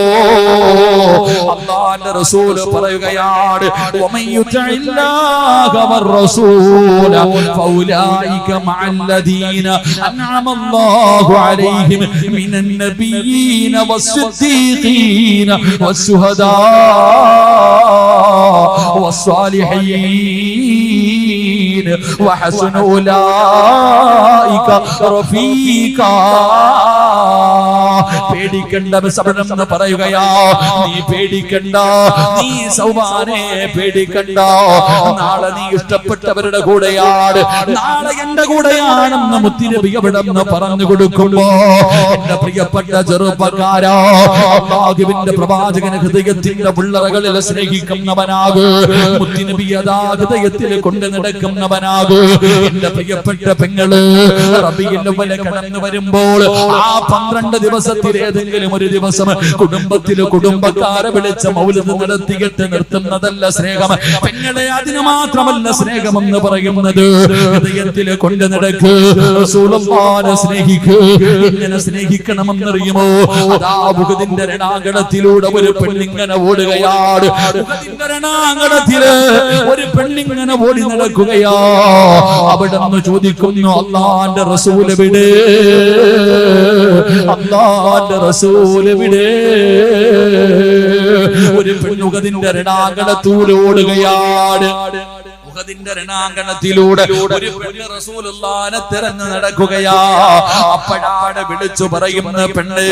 അല്ലാഹുവിന്റെ റസൂല് പറയുകയാണ് വമൻ യുതഇല്ലാഹ വറസൂല ഫൗലായിക മഅല്ലദീന അൻഅമ അല്ലാഹു അലൈഹിം മിനൻ നബിയ്യീന വസ്സിദ്ദീഖീന വസ്സുഹദാ والصالحين وحسن أولئك رفيقا പേടിക്കണ്ട എന്ന് പറയുകയാ നീ പേടിക്കണ്ട നീ സൗബാനെ പേടിക്കണ്ട നാളെ നീ ഇഷ്ടപ്പെട്ടവരുടെ കൂടെയാണ് നാളെ എന്റെ കൂടെയാണെന്ന് മുത്തുനബി അവിടെന്ന് പറഞ്ഞു കൊടുക്കുമ്പോ എന്റെ പ്രിയപ്പെട്ട ചെറുപ്പക്കാരാ അല്ലാഹുവിന്റെ പ്രവാചകൻ ഹൃദയത്തിന്റെ പിള്ളറകളിൽ സ്നേഹിക്കുന്നവനാകു മുത്തുനബി അതാ ഹൃദയത്തിൽ കൊണ്ട് നടക്കുന്നവനാകു എന്റെ പ്രിയപ്പെട്ട പെങ്ങള് റബീഉൽ അവ്വൽ കടന്നു വരുമ്പോൾ ആ 12 ദിവസത്തിൽ ഏതെങ്കിലും ഒരു ദിവസം കുടുംബത്തില് കുടുംബക്കാരെ വിളിച്ച മൗലിദ് നടത്തിയിട്ട് നിർത്തുന്നതല്ല സ്നേഹം പെങ്ങളെ അതിന് മാത്രമല്ല സ്നേഹമെന്ന് പറയുന്നത് ഹൃദയത്തിൽ കൊണ്ട് നടക്ക് റസൂലുള്ളാഹിനെ സ്നേഹിക്ക് എങ്ങനെ സ്നേഹിക്കണമെന്നറിയുമോ അതാ ഉഹദിന്റെ രണാങ്കണത്തിലൂടെ ഒരു പെണ്ണിങ്ങനെ ഓടുകയാണ് ഉഹദിന്റെ രണാങ്കണത്തില് ഒരു പെണ്ണിങ്ങനെ ഓടി നടക്കുകയാ അവിടെന്ന് ചോദിക്കുന്നു അല്ലാഹുവിന്റെ റസൂൽ എവിടെ അല്ലാഹുവിന്റെ റസൂൽ എവിടെ ഒരു പെണ്ണുകതിന്റെ രണാങ്കണത്തിലൂടെ ഓടുകയാണ് ഉഹദിന്റെ രണാങ്കണത്തിലൂടെ ഒരു പെണ്ണ് റസൂലുള്ളാഹിനെ തിരഞ്ഞു നടക്കുകയാ അപ്പോഴാണ് വിളിച്ചു പറയുന്ന പെണ്ണേ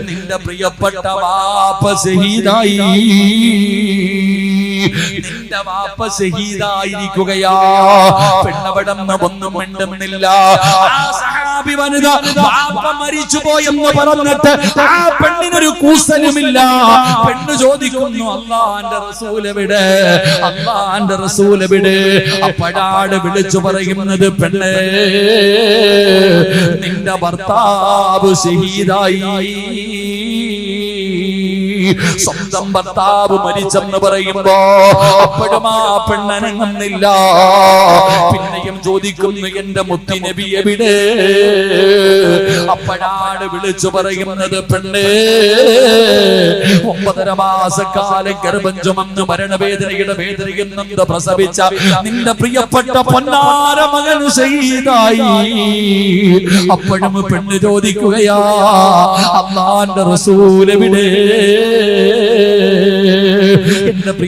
നിന്റെ പ്രിയപ്പെട്ട വാപ്പ ശഹീദായി നിന്റെ വാപ്പ ശഹീദായിരിക്കുകയാ പെണ്ണവിടന്ന് ഒന്നും മിണ്ടുന്നില്ല ആ സഹാബി സഹാബി വനിത ബാപ്പ മരിച്ചു പോയെന്ന് പറഞ്ഞിട്ട് ആ പെണ്ണിനൊരു കൂസലുമില്ല. പെണ്ണ് ചോദിക്കുന്നു, അല്ലാഹുവിന്റെ റസൂൽ എവിടെ, അല്ലാഹുവിന്റെ റസൂൽ എവിടെ? അപ്പോഴാണ് വിളിച്ചു പറയുന്നത്, പെണ്ണേ, നിന്റെ ഭർത്താവ് ഷഹീദായി. സ്വന്തം ഭർത്താവ് മരിച്ചെന്ന് പറയുമ്പോ അപ്പോഴും ആ പെണ്ണനങ്ങുന്നില്ല. പിന്നെയും ചോദിക്കുന്നു, എന്റെ മുത്തി നബി എവിടെ? അപ്പോഴാണ് വിളിച്ചു പറയുന്നത്, പെണ്ണേ, 9.5 മാസക്കാലം ഗർഭം ചുമന്ന് മരണവേദനയുടെ വേദനയിൽ നിന്ന് പ്രസവിച്ച നിന്റെ പ്രിയപ്പെട്ട പൊന്നാര മകൻ ഷഹീദായി. അപ്പോഴും പെണ്ണ് ചോദിക്കുകയാ, അല്ലാഹുവിന്റെ റസൂൽ എവിടെ?